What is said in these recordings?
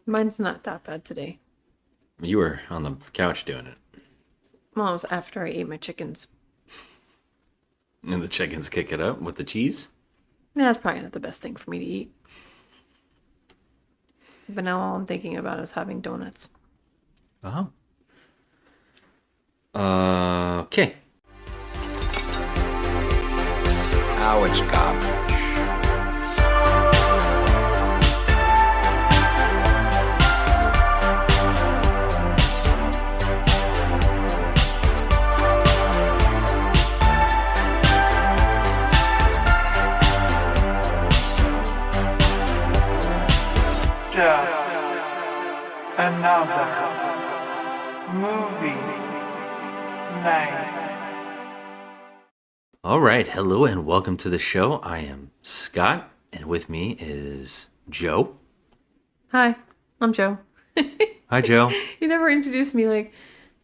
Mine's not that bad today. You were on the couch doing it, Well, it was after I ate my chickens. and the chickens kick it up with the cheese. Yeah, that's probably not the best thing for me to eat. But now all I'm thinking about is having donuts. Oh. Okay. Now it's garbage. Just another movie night. All right. Hello and welcome to the show. I am Scott, and with me is Joe. Hi, I'm Joe. Hi, Joe. You never introduced me like,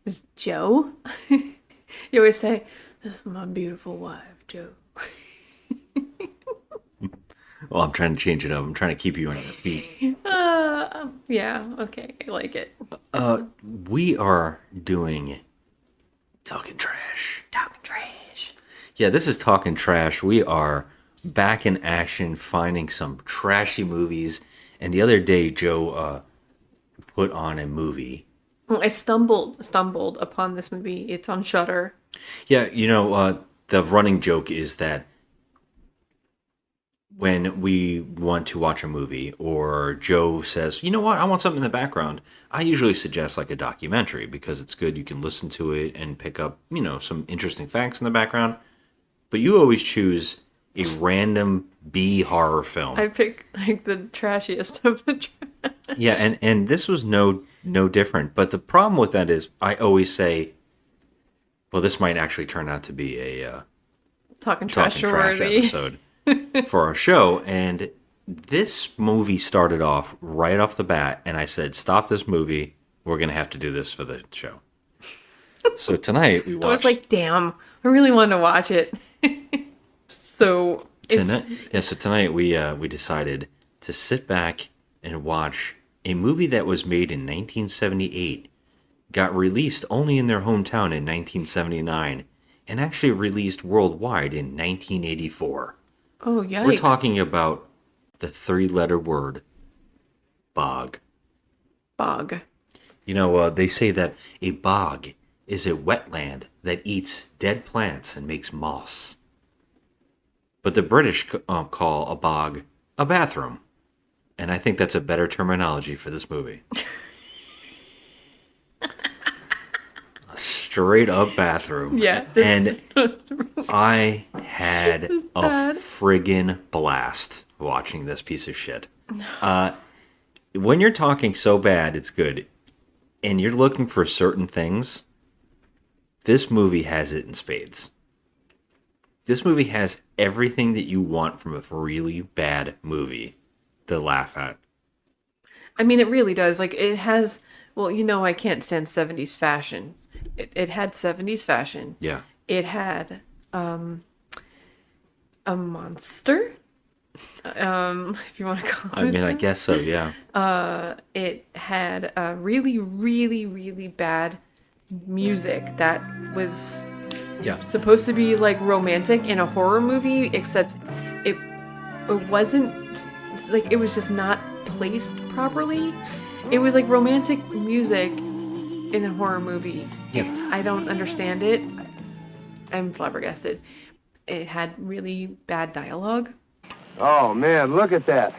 is Joe? You always say, this is my beautiful wife, Joe. Well, I'm trying to change it up. I'm trying to keep you on your feet. Yeah, okay, I like it. We are doing Talking Trash. Talking trash. Yeah, this is Talking Trash. We are back in action, finding some trashy movies. And the other day, Joe put on a movie. Well, I stumbled upon this movie. It's on Shudder. Yeah, the running joke is that when we want to watch a movie or Joe says, you know what, I want something in the background, I usually suggest like a documentary because it's good. You can listen to it and pick up, some interesting facts in the background. But you always choose a random B horror film. I picked like the trashiest of the trash. Yeah, and this was no different. But the problem with that is I always say, well, this might actually turn out to be a Talking Talking trash Trash worthy. episode for our show. And this movie started off right off the bat, and I said, stop this movie. We're going to have to do this for the show. So tonight we I was watched... like, damn, I really wanted to watch it. So Tonight, it's yeah, so tonight we decided to sit back and watch a movie that was made in 1978, got released only in their hometown in 1979, and actually released worldwide in 1984. oh yikes. We're talking about the three-letter word, bog. bog. They say that a bog is a wetland that eats dead plants and makes moss. But the British call a bog a bathroom. And I think that's a better terminology for this movie. A straight up bathroom. Yeah. And Was I had a bad. friggin' blast watching this piece of shit. When you're talking so bad, it's good. And you're looking for certain things, this movie has it in spades. This movie has everything that you want from a really bad movie to laugh at. I mean, it really does. Like, it has, well, I can't stand 70s fashion. It had 70s fashion. Yeah. It had a monster, if you want to call I it. mean, I guess so, yeah. It had a really, really, really bad music that was Yeah. supposed to be like romantic in a horror movie, except it it wasn't, like, it was just not placed properly. It was like romantic music in a horror movie. Yeah. I don't understand it. I'm flabbergasted. It had really bad dialogue. Oh, man, look at that.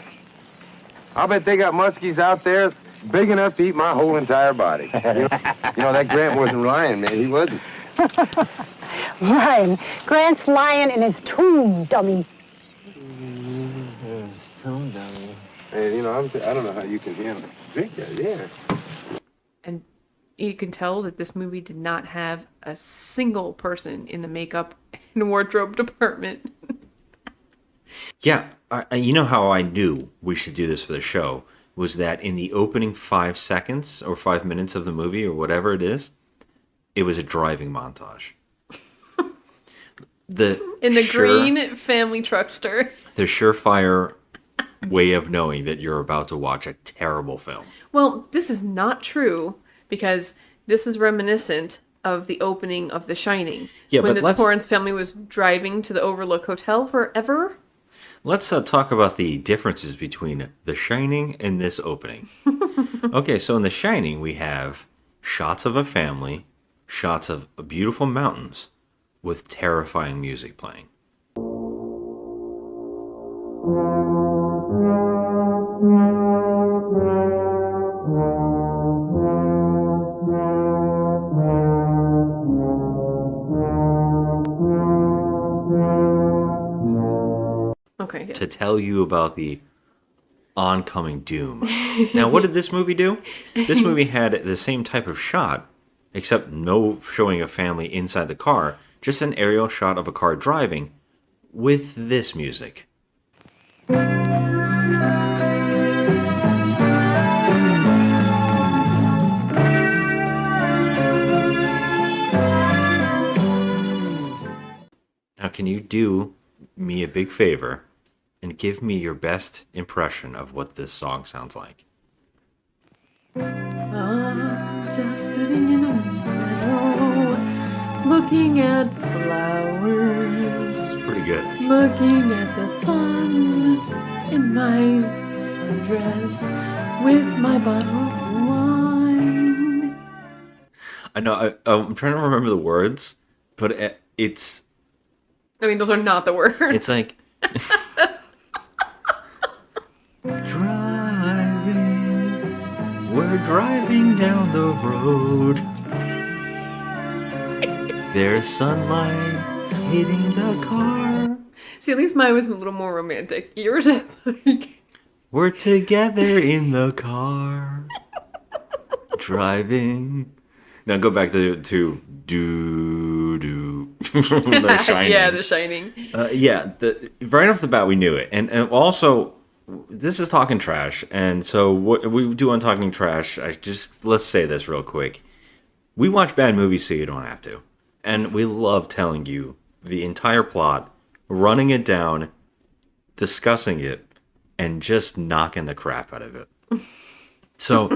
I'll bet they got muskies out there big enough to eat my whole entire body. That Grant wasn't lying, man. He wasn't. Ryan, Grant's lying in his tomb, dummy. Hey, I don't know how you can drink that, yeah. And you can tell that this movie did not have a single person in the makeup and wardrobe department. Yeah. You know how I knew we should do this for the show was that in the opening 5 seconds or 5 minutes of the movie or whatever it is, it was a driving montage. In the green family truckster. The surefire way of knowing that you're about to watch a terrible film. Well, this is not true because this is reminiscent of the opening of The Shining. Yeah, when but the Torrance family was driving to the Overlook Hotel forever. Let's talk about the differences between The Shining and this opening. Okay, so in The Shining, we have shots of a family, shots of beautiful mountains, with terrifying music playing. Okay, yes. To tell you about the oncoming doom. Now, what did this movie do? This movie had the same type of shot, except no showing a family inside the car, just an aerial shot of a car driving with this music. Now, can you do me a big favor and give me your best impression of what this song sounds like? Just sitting in a meadow, looking at flowers, It's pretty good, actually. looking at the sun in my sundress with my bottle of wine. I know, I'm trying to remember the words, but it's I mean, those are not the words. It's like driving. We're driving down the road. There's sunlight hitting the car. See, at least mine was a little more romantic. Yours is like... We're together in the car. Driving. Now go back to do The Shining. Yeah, The Shining. Right off the bat we knew it, and also this is Talking Trash, and so what we do on Talking Trash, let's say this real quick: we watch bad movies so you don't have to, and we love telling you the entire plot, running it down, discussing it, and just knocking the crap out of it. So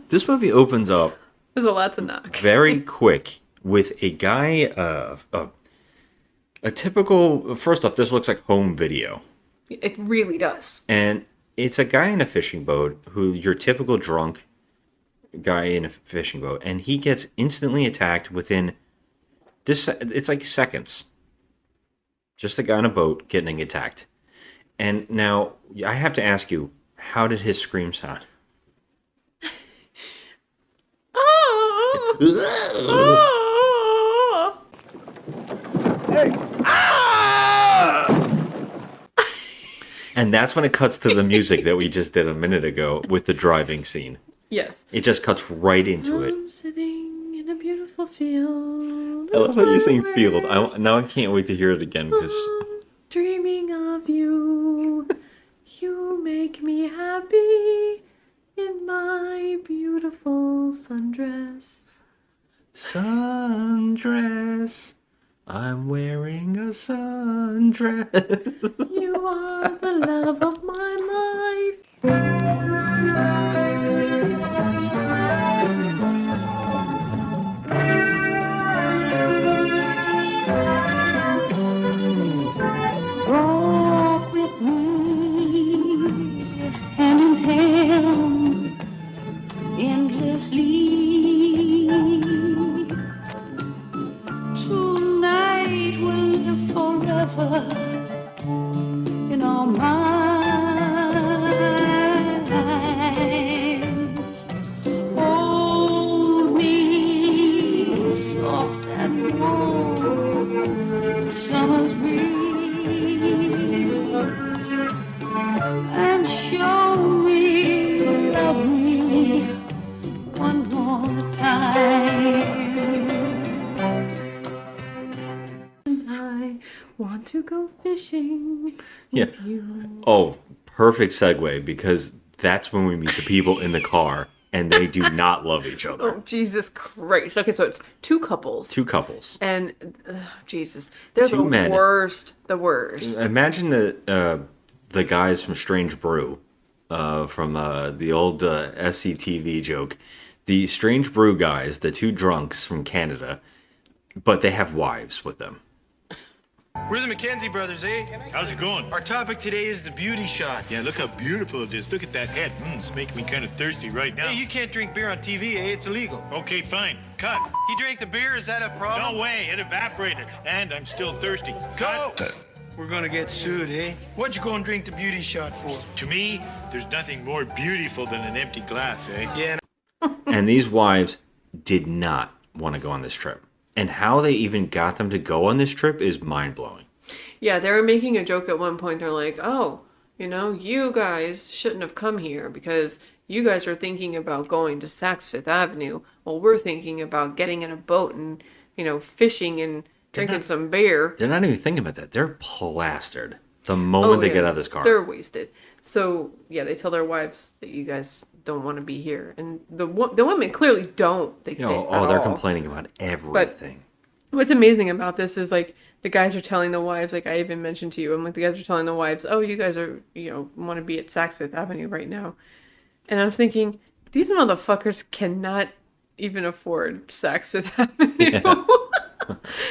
this movie opens up. There's a lot to knock. Very quick with a guy, a typical, first off, this looks like home video. It really does. And it's a guy in a fishing boat who, your typical drunk guy in a fishing boat, and he gets instantly attacked within, it's like seconds. Just a guy in a boat getting attacked. And now, I have to ask you, how did his scream sound? And that's when it cuts to the music that we just did a minute ago with the driving scene. Yes. It just cuts right into it. I'm sitting in a beautiful field. I love how you sing field. Now I can't wait to hear it again because Dreaming of you. You make me happy in my beautiful sundress. sundress. I'm wearing a sundress. You are the love of my life. Walk with me hand in hand, endlessly. Tonight we'll live forever in our minds. Hold me soft and warm, summer's breeze, and show me, love me one more time. I want to go fishing Yeah. with you. Oh, perfect segue because that's when we meet the people in the car and they do not love each other. Oh, Jesus Christ. Okay, so it's two couples. Two couples. And, Jesus, they're Two the men. worst. The worst. Imagine the guys from Strange Brew, from the old SCTV joke. The Strange Brew guys, the two drunks from Canada, but they have wives with them. We're the McKenzie brothers, eh? How's it going? Our topic today is the beauty shot. Yeah, look how beautiful it is. Look at that head. It's making me kind of thirsty right now. Hey, you can't drink beer on TV, eh? It's illegal. Okay, fine. Cut. He drank the beer, is that a problem? No way. It evaporated. And I'm still thirsty. Go! Cut. We're gonna get sued, eh? What'd you go and drink the beauty shot for? To me, there's nothing more beautiful than an empty glass, eh? Yeah. And these wives did not want to go on this trip. And how they even got them to go on this trip is mind-blowing. Yeah, they were making a joke at one point. They're like, oh, you guys shouldn't have come here because you guys are thinking about going to Saks Fifth Avenue. Well, we're thinking about getting in a boat and, fishing and drinking some beer. They're not even thinking about that. They're plastered the moment they get out of this car. They're wasted. So, yeah, they tell their wives that you guys don't want to be here. And the women clearly don't. They're complaining about everything. What's amazing about this is, like, the guys are telling the wives, like I even mentioned to you, I'm like, the guys are telling the wives, oh, you guys are, want to be at Saks Fifth Avenue right now. And I'm thinking, these motherfuckers cannot even afford Saks Fifth Avenue. Yeah.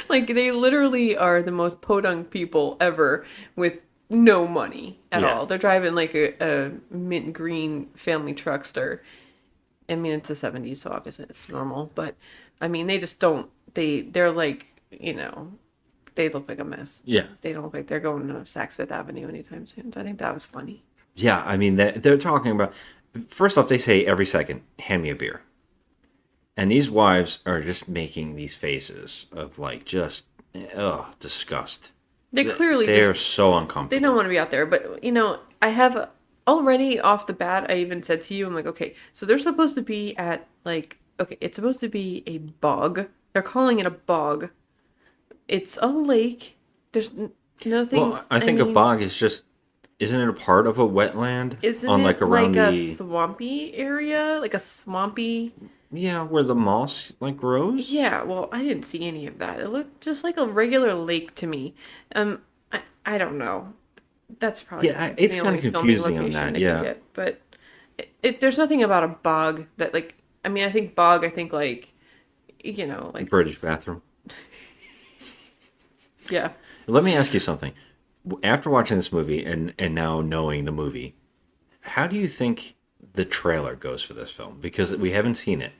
Like, they literally are the most podunk people ever with no money at all. They're driving like a mint green family truckster. I mean, it's the 70s, so obviously it's normal. But, I mean, they just don't, they're like, they look like a mess. Yeah. They don't look like they're going to Saks Fifth Avenue anytime soon. So I think that was funny. Yeah, I mean, they're talking about... First off, they say every second, hand me a beer. And these wives are just making these faces of, like, just, disgust. They're so uncomfortable. They don't want to be out there. But, I have already off the bat, I even said to you, I'm like, okay, so they're supposed to be at, like, okay, it's supposed to be a bog. They're calling it a bog. It's a lake. There's nothing. Well, I think a bog is just, isn't it a part of a wetland? Isn't on, like, it around like the... a swampy area? Like a swampy... Yeah, where the moss, like, grows? Yeah, well, I didn't see any of that. It looked just like a regular lake to me. I don't know. That's probably it's kind of confusing on that, yeah. But there's nothing about a bog that, like, I mean, I think bog, like, like... British bathroom. Yeah. Let me ask you something. After watching this movie and now knowing the movie, how do you think the trailer goes for this film? Because we haven't seen it.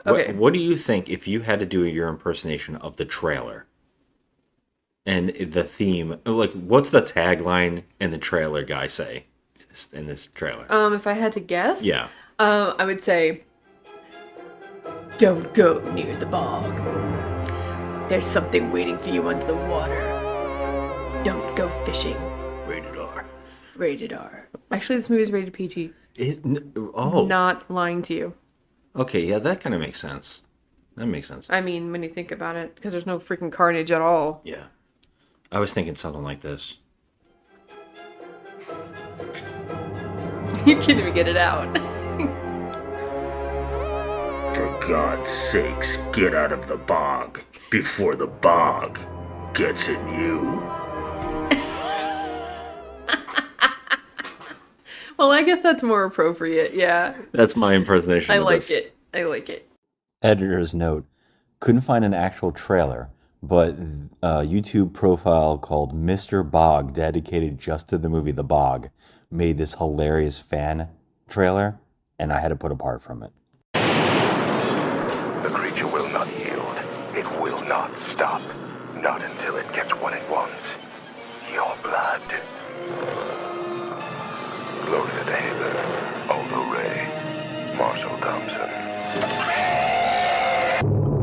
Okay. What do you think if you had to do your impersonation of the trailer? And the theme, like, what's the tagline and the trailer guy say in this trailer? If I had to guess? Yeah. I would say, don't go near the bog. There's something waiting for you under the water. Don't go fishing. Rated R. Rated R. Actually, this movie is rated PG. Oh. Not lying to you. Okay, yeah, that kind of makes sense. That makes sense. I mean, when you think about it, because there's no freaking carnage at all. Yeah. I was thinking something like this. You can't even get it out. For God's sakes, get out of the bog before the bog gets in you. Well, I guess that's more appropriate, yeah. That's my impersonation. I like it. Editor's note. Couldn't find an actual trailer, but a YouTube profile called Mr. Bog, dedicated just to the movie The Bog, made this hilarious fan trailer, and I had to put a part from it. The creature will not yield. It will not stop. Not until it gets what it wants. Your blood. Gloria Taylor, Aldo Ray, Marshall Thompson.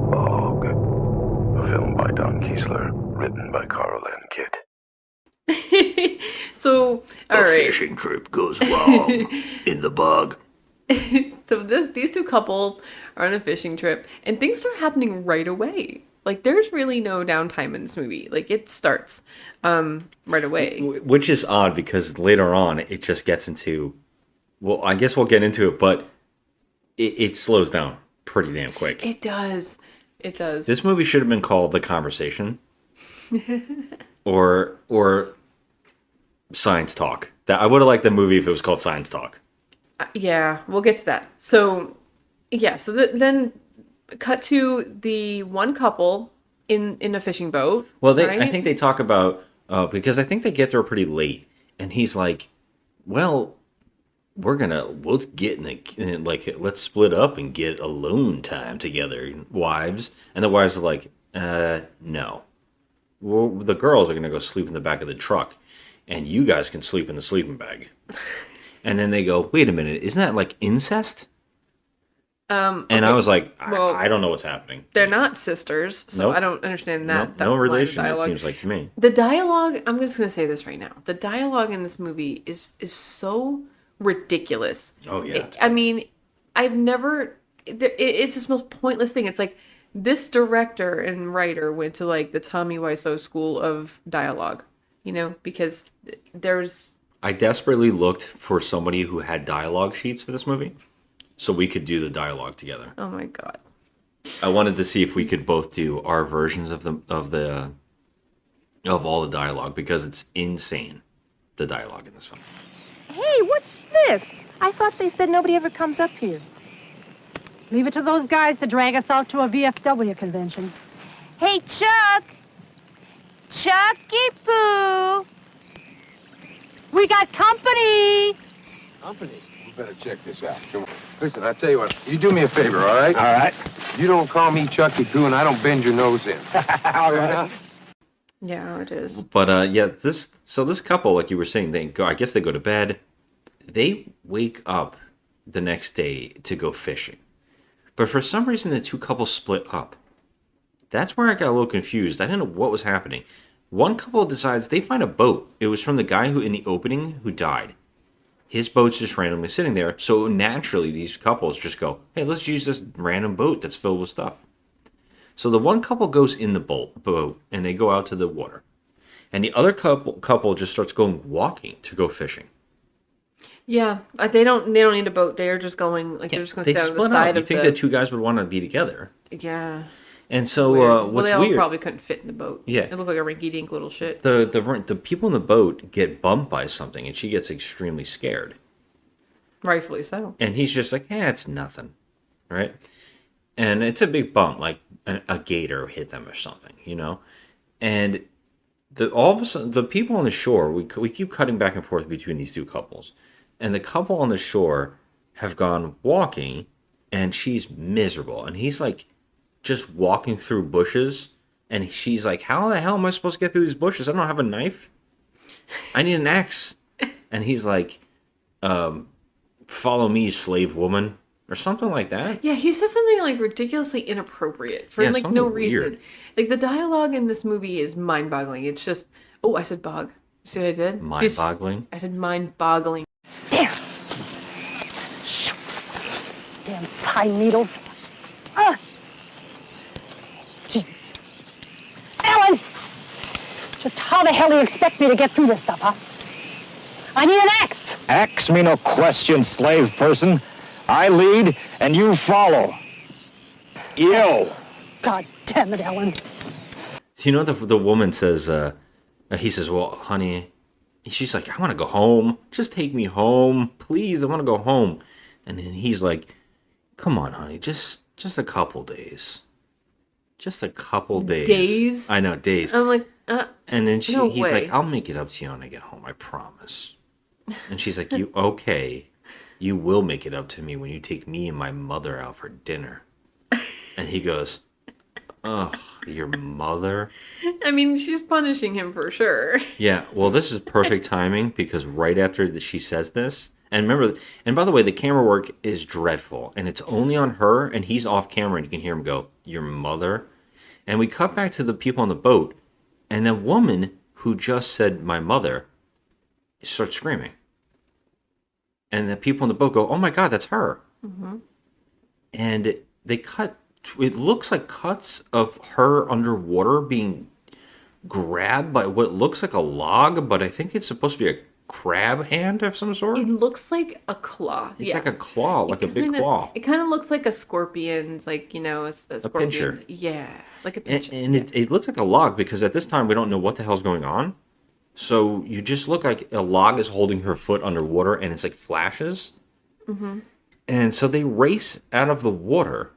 Bog. A film by Don Kiesler, written by Carl N. Kitt. So, all right. A fishing trip goes wrong in the bog. So these two couples are on a fishing trip, and things start happening right away. Like, there's really no downtime in this movie. Like, it starts right away. Which is odd, because later on, it just gets into... Well, I guess we'll get into it, but it slows down pretty damn quick. It does. It does. This movie should have been called The Conversation. or Science Talk. That I would have liked the movie if it was called Science Talk. Yeah, we'll get to that. So, yeah, so then cut to the one couple in a fishing boat. Well, I right? think they talk about because I think they get there pretty late, and he's like, "Well, we'll get let's split up and get alone time together, wives." And the wives are like, no. Well, the girls are gonna go sleep in the back of the truck, and you guys can sleep in the sleeping bag." And then they go, "Wait a minute, isn't that like incest?" And I was like, I don't know what's happening. They're not sisters, so Nope. I don't understand that. No line of relation, it dialogue. seems like to me. The dialogue, I'm just going to say this right now. The dialogue in this movie is so ridiculous. Oh, yeah. I mean, I've never... It's this most pointless thing. It's like this director and writer went to like the Tommy Wiseau school of dialogue, you know, because there's... I desperately looked for somebody who had dialogue sheets for this movie so we could do the dialogue together. Oh my God. I wanted to see if we could both do our versions of all the dialogue because it's insane, the dialogue in this film. Hey, what's this? I thought they said nobody ever comes up here. Leave it to those guys to drag us out to a VFW convention. Hey, Chuck! Chucky Poo! We got company! Company? We better check this out. Come on. Listen, I tell you what, you do me a favor, all right? All right. You don't call me Chucky Poo and I don't bend your nose in. All right. Yeah, it is. But yeah, this couple, like you were saying, I guess they go to bed. They wake up the next day to go fishing. But for some reason, the two couples split up. That's where I got a little confused. I didn't know what was happening. One couple decides they find a boat. It was from the guy who in the opening who died. His boat's just randomly sitting there. So naturally, these couples just go, "Hey, let's use this random boat that's filled with stuff." So the one couple goes in the boat and they go out to the water. And the other couple just starts going walking to go fishing. Yeah, they don't need a boat. They're just going they're just going to stay on the side You of think the... that two guys would want to be together? Yeah. And so what's they all weird? probably couldn't fit in the boat. Yeah. It looked like a rinky-dink little shit. The people in the boat get bumped by something, and she gets extremely scared. Rightfully so. And he's just like, it's nothing, right? And it's a big bump, like a gator hit them or something, you know? And all of a sudden, the people on the shore, we keep cutting back and forth between these two couples. And the couple on the shore have gone walking, and she's miserable. And he's like just walking through bushes, and she's like, how the hell am I supposed to get through these bushes? I don't have a knife. I need an axe. And he's like, follow me, slave woman. Or something like that. Yeah, he says something like ridiculously inappropriate for like no reason. Weird. Like the dialogue in this movie is mind-boggling. It's just, I said bog. See what I did? Mind-boggling? I said mind-boggling. Damn pine needles. Alan! Just how the hell do you expect me to get through this stuff, huh? I need an axe! Ask me no question, slave person. I lead, and you follow. You. God damn it, Ellen. You know, the woman says, he says, well, honey, she's like, I want to go home. Just take me home. Please, I want to go home. And then he's like, come on, honey, just a couple days. Just a couple days. Days? I know, days. I'm like, and then he's way. like, I'll make it up to you when I get home, I promise. And she's like, okay. You will make it up to me when you take me and my mother out for dinner. And he goes, ugh, your mother? I mean, she's punishing him for sure. Yeah, well, this is perfect timing because right after she says this, and remember, and by the way, the camera work is dreadful, and it's only on her, and he's off camera, and you can hear him go, your mother? And we cut back to the people on the boat, and the woman who just said my mother starts screaming. And the people in the boat go, oh my God, that's her. Mm-hmm. And they cut, it looks like cuts of her underwater being grabbed by what looks like a log, but I think it's supposed to be a crab hand of some sort. It looks like a claw. It's like a claw, like a big claw. It kind of looks like a scorpion's, like, you know, a scorpion. Pincher. Yeah, like a pincher. And it looks like a log because at this time we don't know what the hell's going on. So you just look like a log is holding her foot underwater, and it's like flashes. Mm-hmm. And so they race out of the water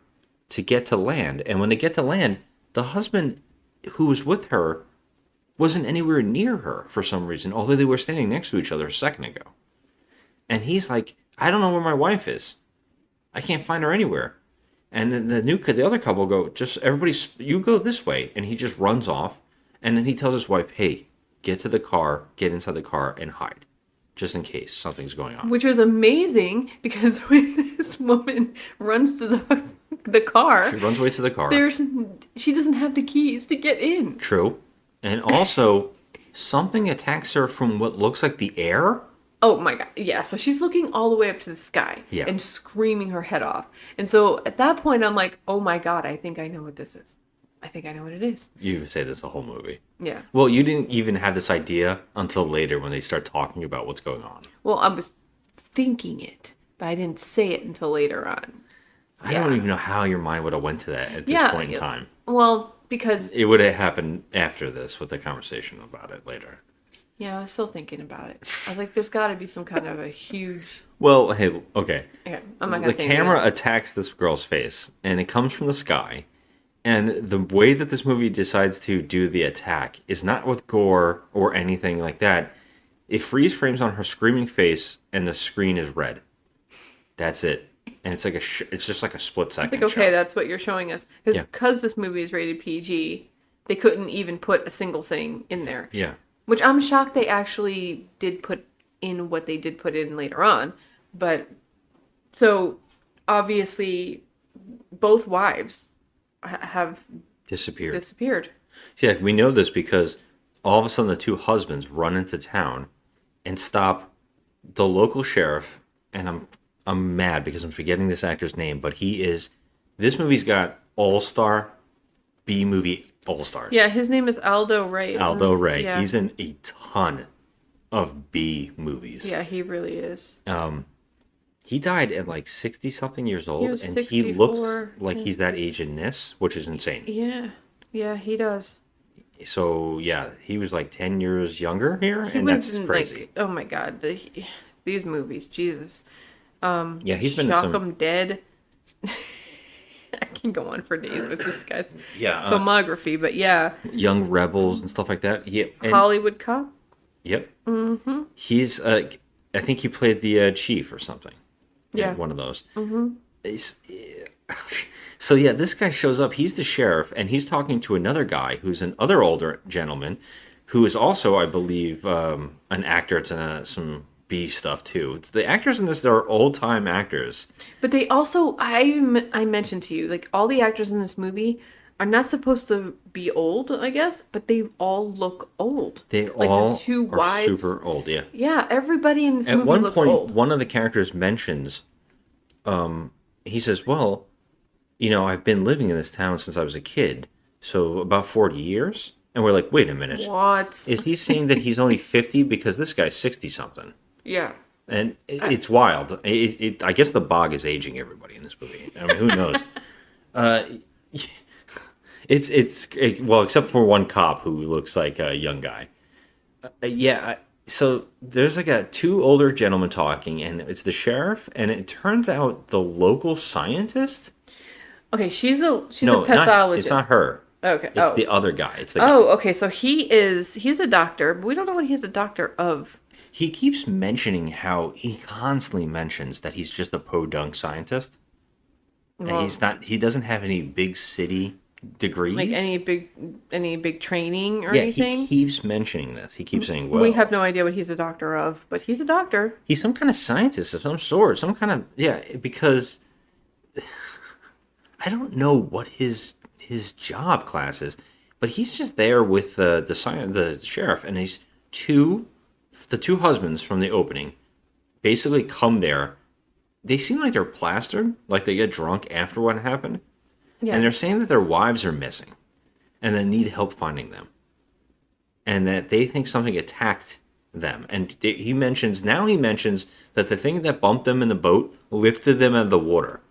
to get to land. And when they get to land, the husband who was with her wasn't anywhere near her for some reason, although they were standing next to each other a second ago. And he's like, I don't know where my wife is. I can't find her anywhere. And then the other couple go, just everybody, you go this way. And he just runs off. And then he tells his wife, hey, get to the car, get inside the car, and hide. Just in case something's going on. Which was amazing because when this woman runs to the car, She runs away to the car. She doesn't have the keys to get in. True. And also, something attacks her from what looks like the air. Oh my god, yeah. So she's looking all the way up to the sky and screaming her head off. And so at that point, I'm like, oh my god, I think I know what this is. I think I know what it is. You say this the whole movie. Yeah. Well, you didn't even have this idea until later when they start talking about what's going on. Well, I was thinking it, but I didn't say it until later on. I don't even know how your mind would have went to that at this point in time. Well, because... It would have happened after this with the conversation about it later. Yeah, I was still thinking about it. I was like, there's got to be some kind of a huge... Well, hey, okay. Okay, I'm not going to say The camera anything. attacks this girl's face, and it comes from the sky. And the way that this movie decides to do the attack is not with gore or anything like that. It freeze frames on her screaming face, and the screen is red. That's it. And it's like it's just like a split second. It's like, okay, that's what you're showing us. Because this movie is rated PG, they couldn't even put a single thing in there. Yeah. Which I'm shocked they actually did put in what they did put in later on. But, so, obviously, both wives have disappeared. Yeah, we know this because all of a sudden the two husbands run into town and stop the local sheriff, and I'm mad because I'm forgetting this actor's name, but this movie's got all-star B-movie all-stars. Yeah, his name is Aldo Ray. Aldo Ray. Yeah. He's in a ton of B movies. Yeah, he really is. He died at like 60-something years old, He was and 64, he looks like he's that age in this, which is insane. Yeah, he does. So, yeah, he was like 10 years younger here, He and was that's in, crazy. like, oh my god, these movies, Jesus. Yeah, he's been in Shock some... 'em Dead. I can go on for days with this guy's Yeah, filmography, but yeah. Young Rebels and stuff like that. Yeah, and, Hollywood Cop. Yep. Mm-hmm. He's, I think he played the chief or something. Yeah. One of those. Mm-hmm. So yeah, this guy shows up. He's the sheriff, and he's talking to another guy who's another older gentleman, who is also, I believe, an actor. It's in some B stuff too. The actors in this, they're old time actors. But they also, I mentioned to you, like all the actors in this movie are not supposed to be old, I guess, but they all look old. They like all the two are wives, super old. Yeah. Yeah, everybody in this At movie one looks point, old. one of the characters mentions, he says, well, you know, I've been living in this town since I was a kid, so about 40 years. And we're like, wait a minute. What? Is he saying that he's only 50 because this guy's 60-something? Yeah. And it's wild. I guess the bog is aging everybody in this movie. I mean, who knows? Well, except for one cop who looks like a young guy. So there's like two older gentlemen talking, and it's the sheriff, and it turns out the local scientist. Okay, she's a No, pathologist. it's not her. Okay. It's the other guy. It's the guy. Okay. So he's a doctor, but we don't know what he's a doctor of. He keeps mentioning how he constantly mentions that he's just a podunk scientist. And he doesn't have any big city degrees. Like any big training or yeah, anything? he keeps mentioning this. He keeps saying, well, we have no idea what he's a doctor of, but he's a doctor. He's some kind of scientist of some sort. Some kind of, because I don't know what his job class is, but he's just there with the sheriff, and the two husbands from the opening basically come there. They seem like they're plastered, like they get drunk after what happened. Yeah. And they're saying that their wives are missing and they need help finding them. And that they think something attacked them. And he mentions that the thing that bumped them in the boat lifted them out of the water.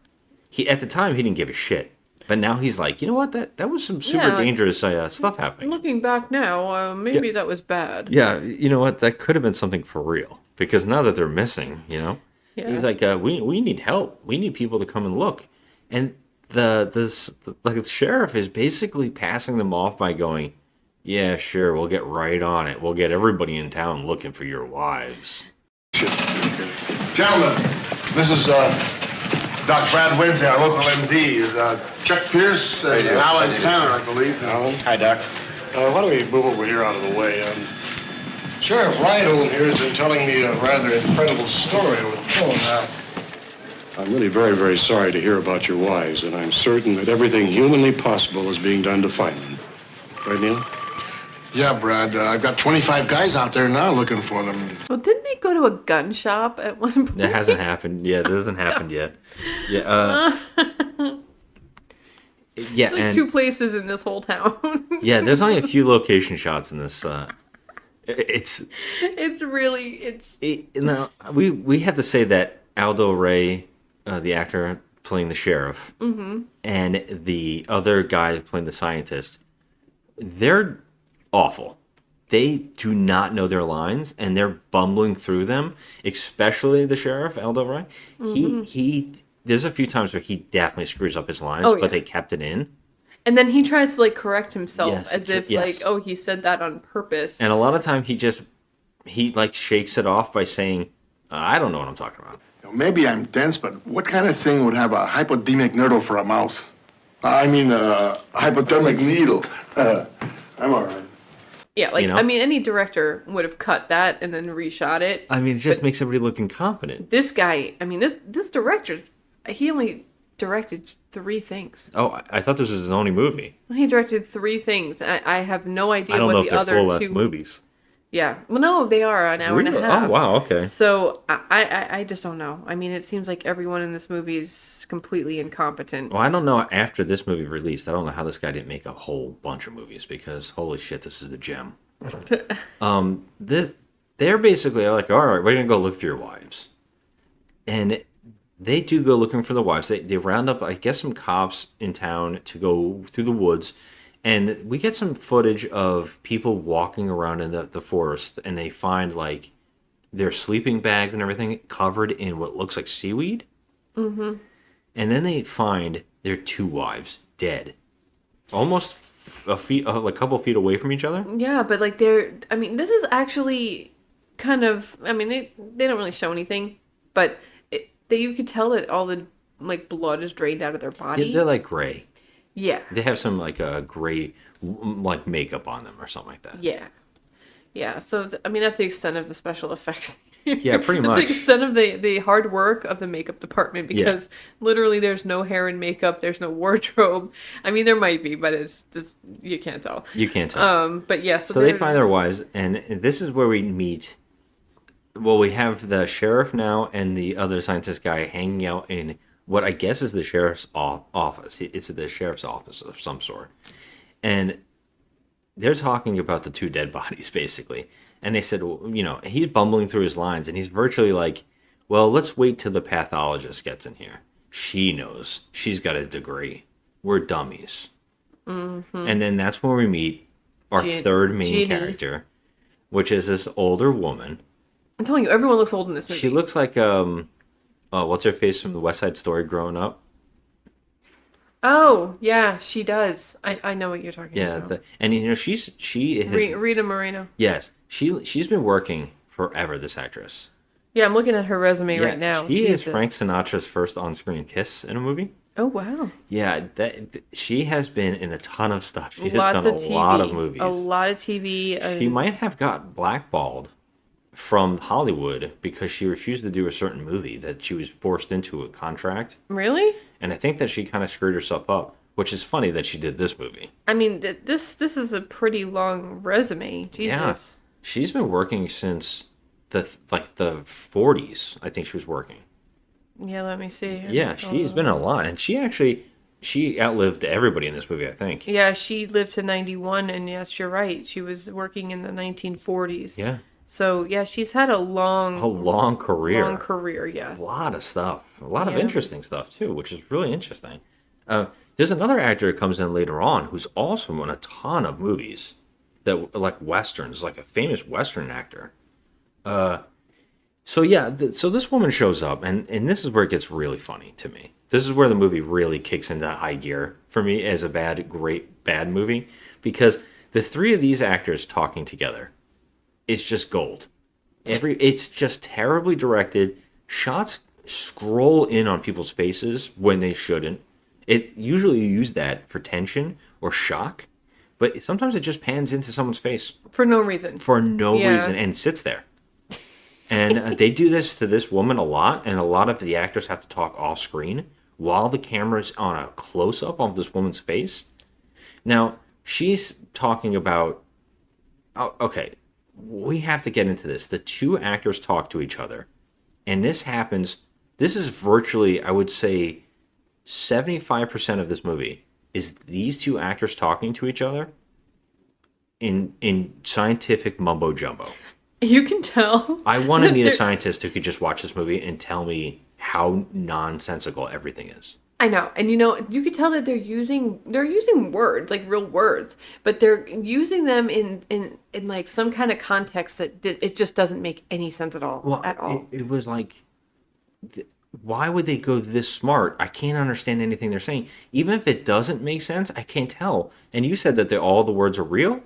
At the time, he didn't give a shit. But now he's like, you know what? That was some super dangerous stuff happening. Looking back now, maybe that was bad. Yeah, you know what? That could have been something for real. Because now that they're missing, you know, he's like, we need help. We need people to come and look. And the sheriff is basically passing them off by going, yeah, sure, we'll get right on it. We'll get everybody in town looking for your wives. Gentlemen, this is Doc Brad Wednesday, our local MD. Chuck Pierce, Alan Tanner, I believe. Hi, Doc. Why don't we move over here out of the way? Sheriff Wright over here has been telling me a rather incredible story over the phone. I'm really very, very sorry to hear about your wives, and I'm certain that everything humanly possible is being done to find them. Right, Neil? Yeah, Brad. I've got 25 guys out there now looking for them. Well, didn't they go to a gun shop at one point? That hasn't happened. Yeah, that hasn't happened yet. Yeah. Yeah, like and 2 places in this whole town. yeah, there's only a few location shots in this. It's really now we have to say that Aldo Ray, the actor playing the sheriff, and the other guy playing the scientist, they're awful. They do not know their lines, and they're bumbling through them. Especially the sheriff, Aldo Ray. He there's a few times where he definitely screws up his lines, but they kept it in. And then he tries to like correct himself as if yes. like, oh, he said that on purpose. And a lot of time he like shakes it off by saying, I don't know what I'm talking about. Maybe I'm dense, but what kind of thing would have a hypodermic needle for a mouth? I mean, a hypodermic needle. I'm all right. Yeah, like, You know? I mean, any director would have cut that and then reshot it. I mean, it just makes everybody look incompetent. This guy, I mean, this director, he only directed 3 things. Oh, I thought this was his only movie. He directed 3 things. I have no idea I don't what know the if they're other full-length 2 movies. Yeah. Well, no, they are an hour and a half. Oh, wow, okay. So I just don't know. I mean, it seems like everyone in this movie is completely incompetent. Well, I don't know. After this movie released, I don't know how this guy didn't make a whole bunch of movies because holy shit, this is a gem. They're basically like, all right, we're gonna go look for your wives, and they do go looking for the wives. They round up, I guess, some cops in town to go through the woods. And we get some footage of people walking around in the forest, and they find, like, their sleeping bags and everything covered in what looks like seaweed. Mm-hmm. And then they find their 2 wives dead. Almost a couple feet away from each other. Yeah, but, like, I mean, this is actually kind of, I mean, they don't really show anything, but you could tell that all the, like, blood is drained out of their body. Yeah, they're, like, gray. Yeah. They have some, like, gray, like, makeup on them or something like that. Yeah. Yeah, so, I mean, that's the extent of the special effects. Yeah, pretty much. That's the extent of the hard work of the makeup department because literally there's no hair and makeup, there's no wardrobe. I mean, there might be, but it's you can't tell. You can't tell. But yeah. So they find their wives, and this is where we meet. Well, we have the sheriff now and the other scientist guy hanging out in what I guess is the sheriff's office. It's the sheriff's office of some sort. And they're talking about the 2 dead bodies, basically. And they said, well, you know, he's bumbling through his lines, and he's virtually like, well, let's wait till the pathologist gets in here. She knows. She's got a degree. We're dummies. Mm-hmm. And then that's when we meet our third main character, which is this older woman. I'm telling you, everyone looks old in this movie. She looks like, what's her face from the West Side Story growing up? Oh, yeah, she does. I know what you're talking about. Yeah, and you know, she is... Rita Moreno. Yes, she's been working forever, this actress. Yeah, I'm looking at her resume right now. She is Frank Sinatra's first on-screen kiss in a movie. Oh, wow. Yeah, she has been in a ton of stuff. She has done a lot of movies. A lot of TV. She might have got blackballed from Hollywood because she refused to do a certain movie that she was forced into a contract. Really? And I think that she kind of screwed herself up, which is funny that she did this movie. I mean, this is a pretty long resume. Jesus. Yeah. She's been working since the 40s. I think she was working. Yeah, let me see. Yeah, she's been in a lot, and she outlived everybody in this movie, I think. Yeah, she lived to 91, and yes, you're right. She was working in the 1940s. Yeah. So, yeah, she's had a long career. Long career, yes. A lot of stuff. A lot of interesting stuff, too, which is really interesting. There's another actor that comes in later on who's also in a ton of movies that like westerns, like a famous western actor. So yeah, so this woman shows up, and this is where it gets really funny to me. This is where the movie really kicks into high gear for me as a great bad movie, because the three of these actors talking together, it's just gold. It's just terribly directed. Shots scroll in on people's faces when they shouldn't. It usually you use that for tension or shock, but sometimes it just pans into someone's face for no reason. For no reason, and sits there. And they do this to this woman a lot, and a lot of the actors have to talk off screen while the camera's on a close-up of this woman's face. Now, she's talking about... Oh, okay, we have to get into this. The two actors talk to each other, and this happens... This is virtually, I would say, 75% of this movie is these two actors talking to each other in scientific mumbo-jumbo. You can tell. I want to meet a scientist who could just watch this movie and tell me how nonsensical everything is. I know. And you could tell that they're using words, like real words, but they're using them in like some kind of context that it just doesn't make any sense at all. It was like, why would they go this smart? I can't understand anything they're saying. Even if it doesn't make sense, I can't tell. And you said that all the words are real?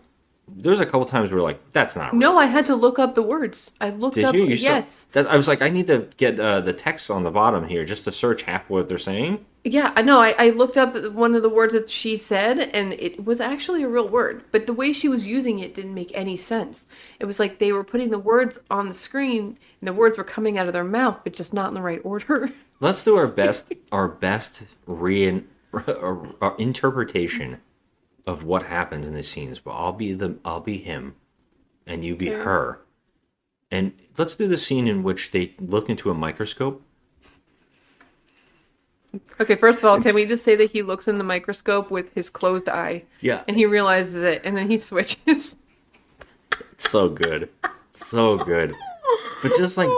There's a couple times where we're like, that's not real. No, I had to look up the words. I looked up. You yes. I was like, I need to get the text on the bottom here just to search half what they're saying. Yeah, I know. I looked up one of the words that she said, and it was actually a real word. But the way she was using it didn't make any sense. It was like they were putting the words on the screen, and the words were coming out of their mouth, but just not in the right order. Let's do our best interpretation of what happens in the scenes. But I'll be him, and you be her. And let's do the scene in which they look into a microscope. Okay, first of all, can we just say that he looks in the microscope with his closed eye? Yeah. And he realizes it, and then he switches. It's so good. So good. But just like,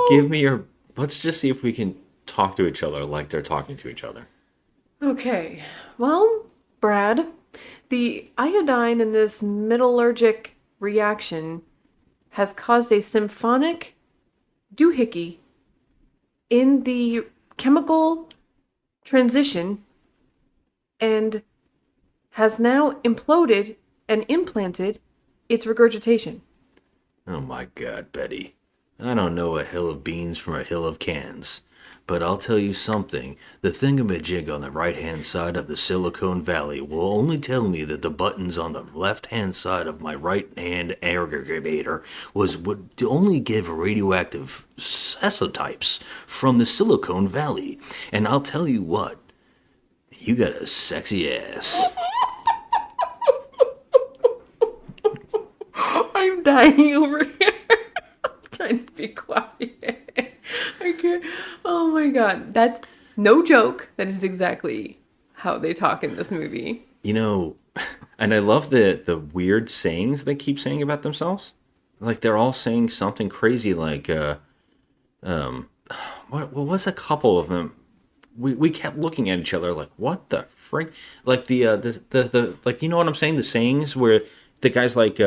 let's just see if we can talk to each other like they're talking to each other. Okay. Well, Brad, the iodine in this metallurgic reaction has caused a symphonic doohickey in the chemical transition and has now imploded and implanted its regurgitation. Oh my God, Betty. I don't know a hill of beans from a hill of cans. But I'll tell you something. The thingamajig on the right-hand side of the Silicon Valley will only tell me that the buttons on the left-hand side of my right-hand aggregator would only give radioactive isotypes from the Silicon Valley. And I'll tell you what. You got a sexy ass. I'm dying over here. I'm trying to be quiet. I can't. Oh my God. That's no joke. That is exactly how they talk in this movie. You know, and I love the weird sayings they keep saying about themselves. Like they're all saying something crazy like, what was a couple of them? We kept looking at each other like, what the frick? Like the like, you know what I'm saying? The sayings where the guy's like,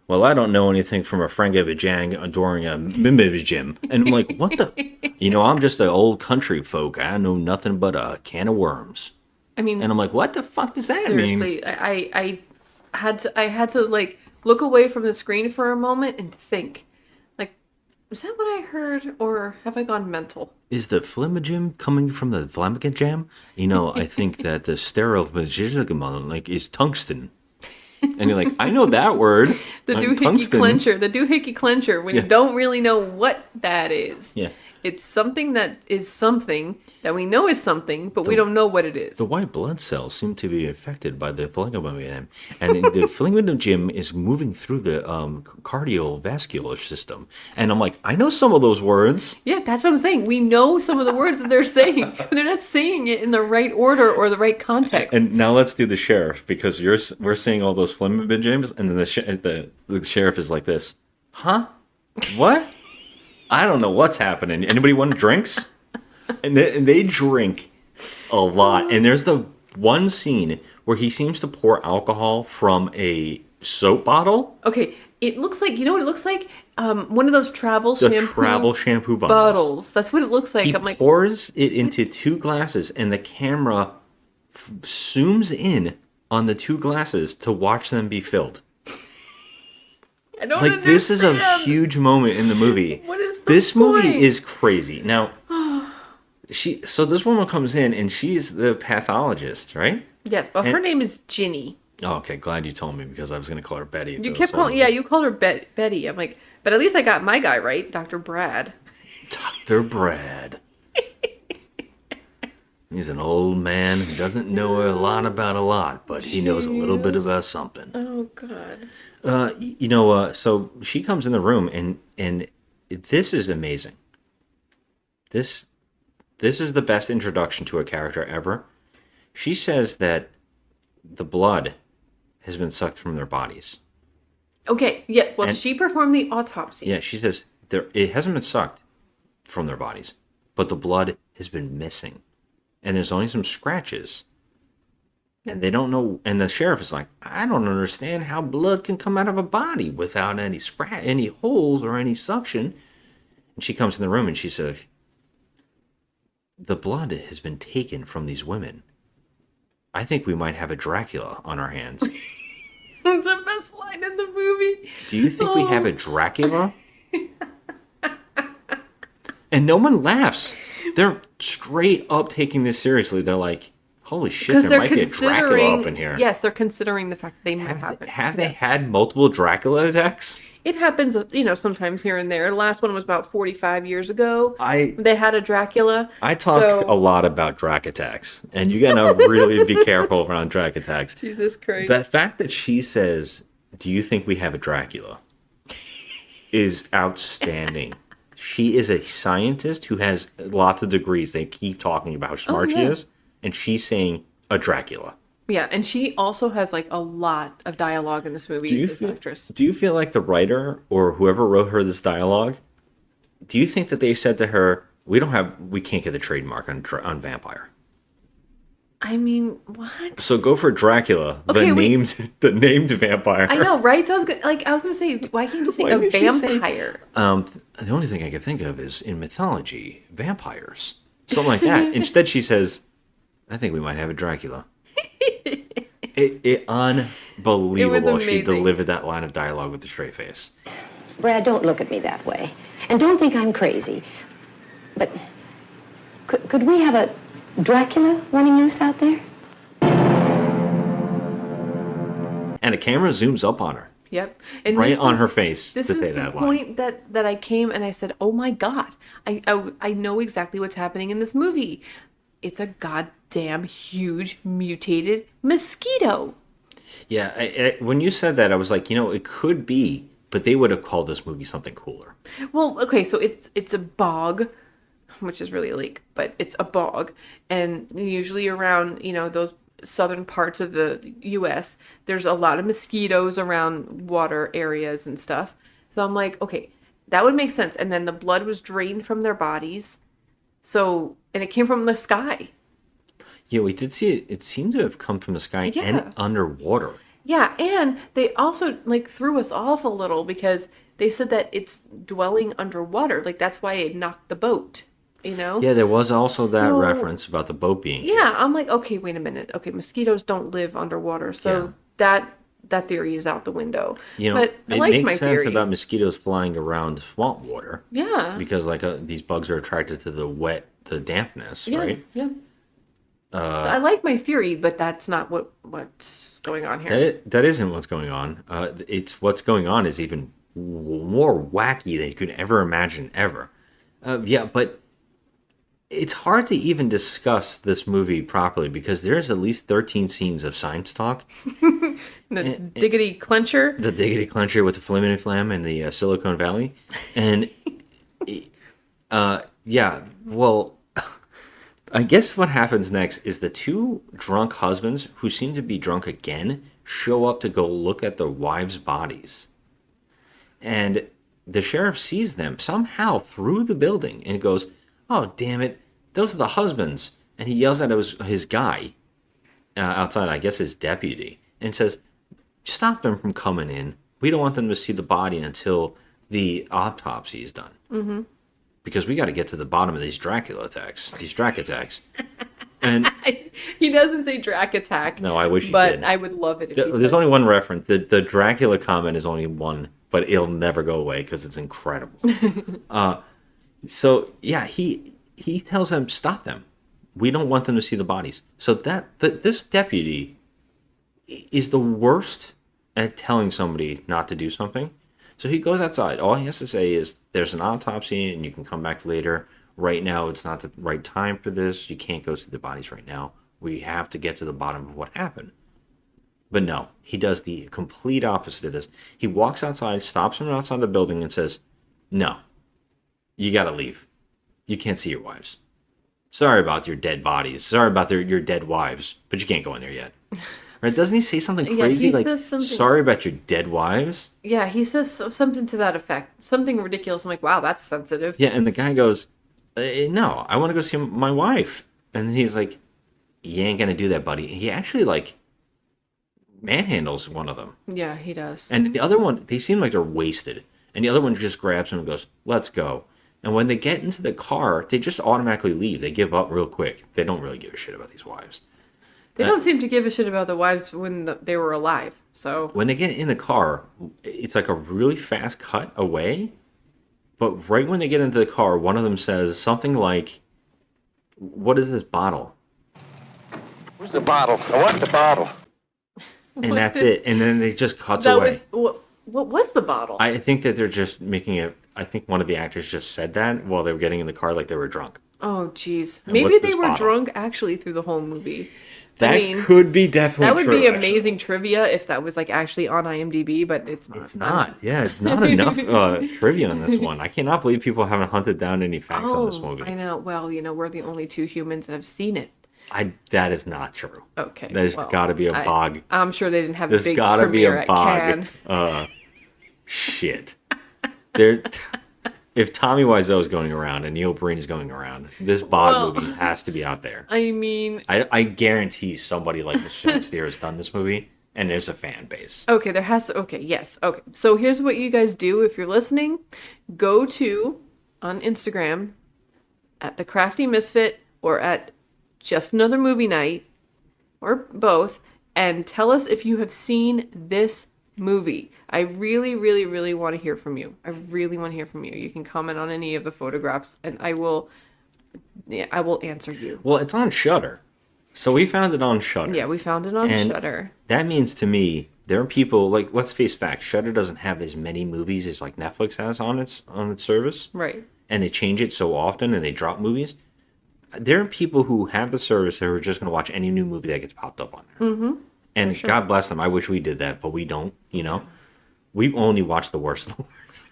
well, I don't know anything from a frangabajang during a mimibajim. And I'm like, what the? You know, I'm just an old country folk. I know nothing but a can of worms. I mean, and I'm like, what the fuck does that mean? Seriously, I had to like look away from the screen for a moment and think, like, is that what I heard, or have I gone mental? Is the flimagim coming from the flamagajam? You know, I think that the sterile like is tungsten. And you're like, I know that word. The doohickey clencher, when you don't really know what that is. Yeah. It's something that is something that we know is something, but we don't know what it is. The white blood cells seem to be affected by the phlegmogym, and the phlegmogym is moving through the cardiovascular system. And I'm like, I know some of those words. Yeah, that's what I'm saying. We know some of the words that they're saying, but they're not saying it in the right order or the right context. And now let's do the sheriff, because we're saying all those phlegmogyms, and then the sheriff is like this. Huh? What? I don't know what's happening. Anybody want drinks? And they drink a lot. And there's the one scene where he seems to pour alcohol from a soap bottle. Okay, it looks like, you know what it looks like? One of those travel shampoo bottles. That's what it looks like. He I'm like, pours it into 2 glasses, and the camera zooms in on the 2 glasses to watch them be filled. I don't like understand. This is a huge moment in the movie. What is the this point? movie is crazy. Now, so this woman comes in, and she's the pathologist, right? Yes, but her name is Ginny. Oh, okay. Glad you told me, because I was going to call her Betty. You kept calling, you called her Betty. I'm like, but at least I got my guy right, Dr. Brad. Dr. Brad. He's an old man who doesn't know a lot about a lot, but he knows a little bit about something. Oh, God. So she comes in the room, and this is amazing. This is the best introduction to a character ever. She says that the blood has been sucked from their bodies. Okay, yeah, well, she performed the autopsy. Yeah, she says it hasn't been sucked from their bodies, but the blood has been missing. And there's only some scratches. And they don't know, and the sheriff is like, I don't understand how blood can come out of a body without any holes or any suction. And she comes in the room and she says, the blood has been taken from these women. I think we might have a Dracula on our hands. It's the best line in the movie. Do you think we have a Dracula? And no one laughs. They're straight up taking this seriously. They're like, holy shit, there might be a Dracula up in here. Yes, they're considering the fact that they might happen. Have they had multiple Dracula attacks? It happens, sometimes here and there. The last one was about 45 years ago. They had a Dracula. I talk a lot about Drac attacks, and you gotta really be careful around Drac attacks. Jesus Christ. The fact that she says, do you think we have a Dracula, is outstanding. She is a scientist who has lots of degrees. They keep talking about how smart she is, and she's saying a Dracula. Yeah, and she also has like a lot of dialogue in this movie. Do you feel like the writer or whoever wrote her this dialogue? Do you think that they said to her, we can't get the trademark on vampire? I mean, what? So go for Dracula, the named vampire. I know, right? So I was gonna say, why can't you just say a vampire? The only thing I could think of is in mythology, vampires, something like that. Instead, she says, "I think we might have a Dracula." Unbelievable. She delivered that line of dialogue with a straight face. Brad, don't look at me that way, and don't think I'm crazy. But could we have a Dracula running loose out there? And the camera zooms up on her. Yep. And right on her face this to is say the that line. point that I came and I said, oh my God, I know exactly what's happening in this movie. It's a goddamn huge mutated mosquito. Yeah, when you said that, I was like, it could be, but they would have called this movie something cooler. Well, okay, so it's a bog, which is really a lake, but it's a bog. And usually around, those southern parts of the U.S., there's a lot of mosquitoes around water areas and stuff. So I'm like, okay, that would make sense. And then the blood was drained from their bodies. So, and it came from the sky. Yeah, we did see it. It seemed to have come from the sky and underwater. Yeah, and they also threw us off a little because they said that it's dwelling underwater. That's why it knocked the boat, Yeah, there was also that reference about the boat being. Yeah, I'm like, okay, wait a minute. Okay, mosquitoes don't live underwater, so that theory is out the window. But it makes sense about mosquitoes flying around swamp water. Yeah, because these bugs are attracted to the dampness, right? Yeah. So I like my theory, but that's not what's going on here. That isn't what's going on. It's what's going on is even more wacky than you could ever imagine ever. But it's hard to even discuss this movie properly because there's at least 13 scenes of science talk. The diggity clencher. The diggity clencher with the flaming flam in the Silicon Valley. And I guess what happens next is the 2 drunk husbands who seem to be drunk again show up to go look at their wives' bodies. And the sheriff sees them somehow through the building and goes, oh, damn it, those are the husbands. And he yells at his guy. outside, I guess his deputy, and says, stop them from coming in. We don't want them to see the body until the autopsy is done. Mm-hmm. Because we got to get to the bottom of these Dracula attacks. These Drac attacks. And he doesn't say Drac attack. No, I wish he but did. I would love it if he There's did. only one reference. The Dracula comment is only one, but it'll never go away because it's incredible. So yeah, he tells them, stop them. We don't want them to see the bodies. So this deputy is the worst at telling somebody not to do something. So he goes outside. All he has to say is, there's an autopsy and you can come back later. Right now, it's not the right time for this. You can't go see the bodies right now. We have to get to the bottom of what happened. But no, he does the complete opposite of this. He walks outside, stops him outside the building and says, no, you got to leave. You can't see your wives. Sorry about your dead bodies. Sorry about your dead wives, but you can't go in there yet. Right? Doesn't he say something crazy? he Like, says something- sorry about your dead wives? Yeah, he says something to that effect. Something ridiculous. I'm like, wow, that's sensitive. Yeah, and the guy goes, no, I want to go see my wife. And he's like, you ain't going to do that, buddy. He actually, like, manhandles one of them. Yeah, he does. And the other one, they seem like they're wasted. And the other one just grabs him and goes, let's go. And when they get into the car, they just automatically leave. They give up real quick. They don't really give a shit about these wives. They don't seem to give a shit about the wives when they were alive. So When they get in the car, it's like a really fast cut away. But right when they get into the car, one of them says something like, what is this bottle? Where's the bottle? I want the bottle. And that's it. And then they just cuts away. What was the bottle? I think that they're just making it. I think one of the actors just said that while they were getting in the car, like they were drunk. Oh, jeez. And Maybe what's they this were bottle? drunk actually through the whole movie. That could be definitely That would true, be actually. amazing trivia if that was like actually on IMDb, but it's not. It's not. Yeah, it's not enough trivia on this one. I cannot believe people haven't hunted down any facts on this movie. I know. Well, we're the only two humans that have seen it. That is not true. Okay. There's well, got to be a bog. I'm sure they didn't have There's a big got to be premiere a at bog. Cannes. Shit. There. If Tommy Wiseau is going around and Neil Breen is going around, this bog movie has to be out there. I mean, I guarantee somebody like Michelle Steer has done this movie, and there's a fan base. okay, there has to. Okay, yes. Okay, so here's what you guys do if you're listening: go to on Instagram at The Crafty Misfit or at Just Another Movie Night or both, and tell us if you have seen this movie. I really, really, really want to hear from you. I really want to hear from you. You can comment on any of the photographs, and I will answer you. Well, it's on Shudder, so we found it on Shudder. Yeah, we found it on And Shudder. That means to me, there are people like, let's face facts. Shudder doesn't have as many movies as like Netflix has on its service, Right. and they change it so often and they drop movies. There are people who have the service that are just going to watch any new movie that gets popped up on there. Mm-hmm. And sure. God bless them. I wish we did that, but we don't. We only watch the worst.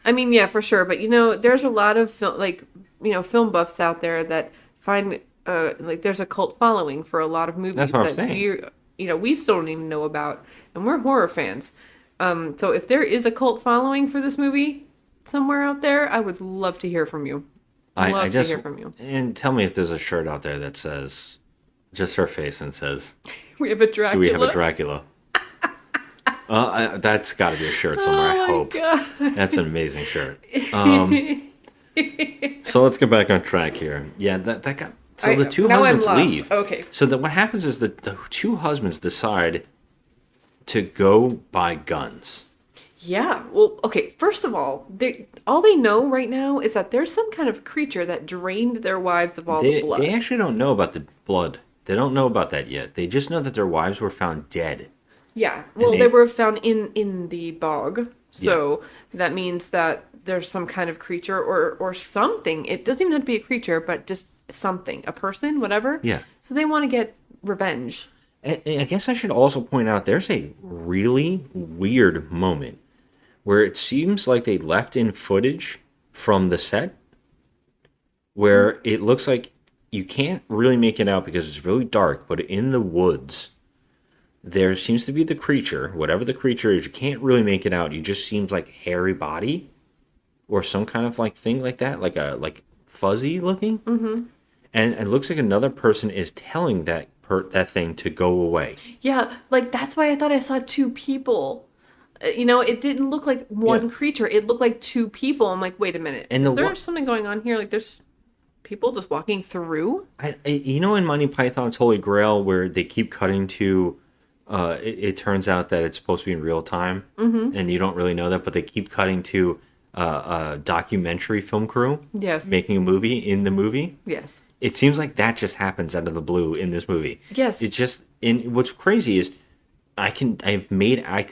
I mean, yeah, for sure. But there's a lot of film buffs out there that find there's a cult following for a lot of movies That's what I'm that saying. we still don't even know about, and we're horror fans. So if there is a cult following for this movie somewhere out there, I would love to hear from you. I just to hear from you. And tell me if there's a shirt out there that says just her face and says, We have a Dracula. "Do we have a Dracula?" That's got to be a shirt somewhere. I hope. God. That's an amazing shirt. So let's get back on track here. Yeah, that got. So the two now I'm husbands lost. leave. Okay. So what happens is that the two husbands decide to go buy guns. Yeah. Well, okay. First of all, all they know right now is that there's some kind of creature that drained their wives of all the blood. They actually don't know about the blood. They don't know about that yet. They just know that their wives were found dead. Yeah. Well, they were found in the bog. So Yeah. that means that there's some kind of creature or something. It doesn't even have to be a creature, but just something, a person, whatever. Yeah. So they want to get revenge. And I guess I should also point out there's a really weird moment where it seems like they left in footage from the set where it looks like you can't really make it out because it's really dark, but in the woods there seems to be the creature, whatever the creature is. You can't really make it out. It just seems like hairy body or some kind of like thing like that, like fuzzy looking. Mm-hmm. And it looks like another person is telling that that thing to go away. Yeah, like that's why I thought I saw two people. It didn't look like one creature. It looked like two people. I'm like, wait a minute. And is there something going on here? Like there's people just walking through? In Monty Python's Holy Grail, where they keep cutting to, it turns out that it's supposed to be in real time, and you don't really know that, but they keep cutting to a documentary film crew making a movie in the movie. Yes. It seems like that just happens out of the blue in this movie. Yes. It just, and what's crazy is I could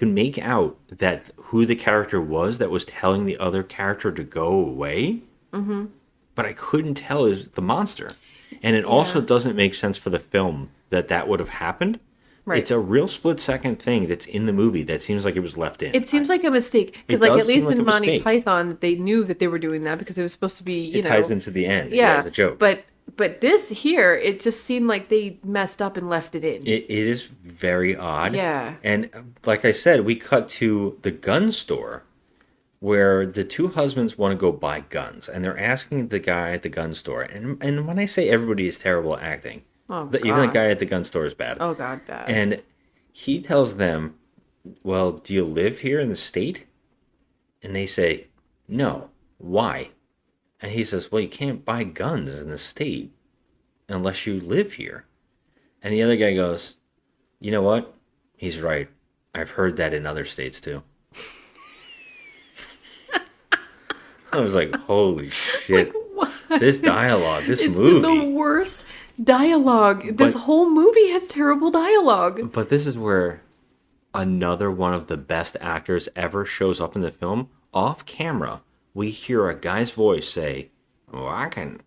make out that who the character was that was telling the other character to go away. Mm-hmm. But I couldn't tell it was the monster. And it also doesn't make sense for the film that would have happened. Right. It's a real split-second thing that's in the movie that seems like it was left in. It seems like a mistake. Because at least in Monty Python, they knew that they were doing that because it was supposed to be, It ties into the end. Yeah, as a joke. But this here, it just seemed like they messed up and left it in. It is very odd. Yeah. And like I said, we cut to the gun store where the two husbands want to go buy guns. And they're asking the guy at the gun store. And when I say everybody is terrible at acting, even the guy at the gun store is bad. Oh, God, bad. And he tells them, well, do you live here in the state? And they say, no. Why? And he says, well, you can't buy guns in the state unless you live here. And the other guy goes, you know what? He's right. I've heard that in other states too. I was like, holy shit. Like, this dialogue, this movie. It's the worst dialogue. This whole movie has terrible dialogue. But this is where another one of the best actors ever shows up in the film. Off camera, we hear a guy's voice say, "Oh, I can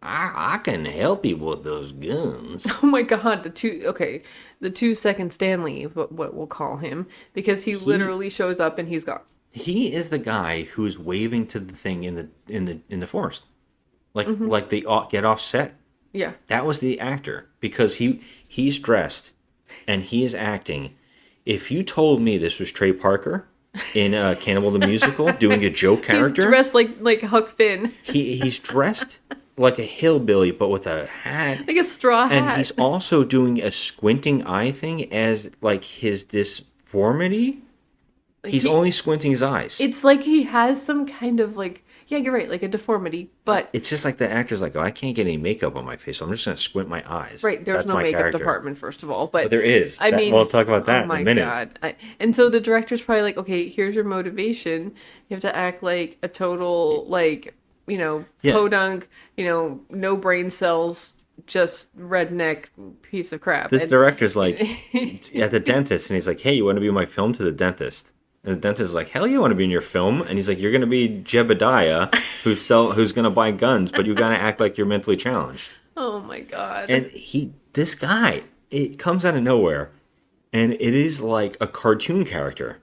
help you with those guns." Oh my God, the 2-second Stanley, what we'll call him, because he literally shows up and he's gone. He is the guy who's waving to the thing in the forest, like they get off set. Yeah, that was the actor because he's dressed and he is acting. If you told me this was Trey Parker in Cannibal the Musical doing a joke character, he's dressed like Huck Finn. He's dressed like a hillbilly but with a hat, like a straw hat, and he's also doing a squinting eye thing as like his disformity. He's only squinting his eyes. It's like he has some kind of yeah, you're right, like a deformity, but it's just like the actor's like, oh, I can't get any makeup on my face, so I'm just gonna squint my eyes. Right, there's no makeup department, first of all, but there is. I mean, we'll talk about that in a minute. Oh my God! And so the director's probably like, okay, here's your motivation. You have to act like a total podunk, no brain cells, just redneck piece of crap. This director's like at the dentist, and he's like, hey, you want to be in my film? To the dentist. And the dentist is like, hell, you want to be in your film? And he's like, you're going to be Jebediah, who's going to buy guns, but you got to act like you're mentally challenged. Oh, my God. And this guy, it comes out of nowhere, and it is like a cartoon character.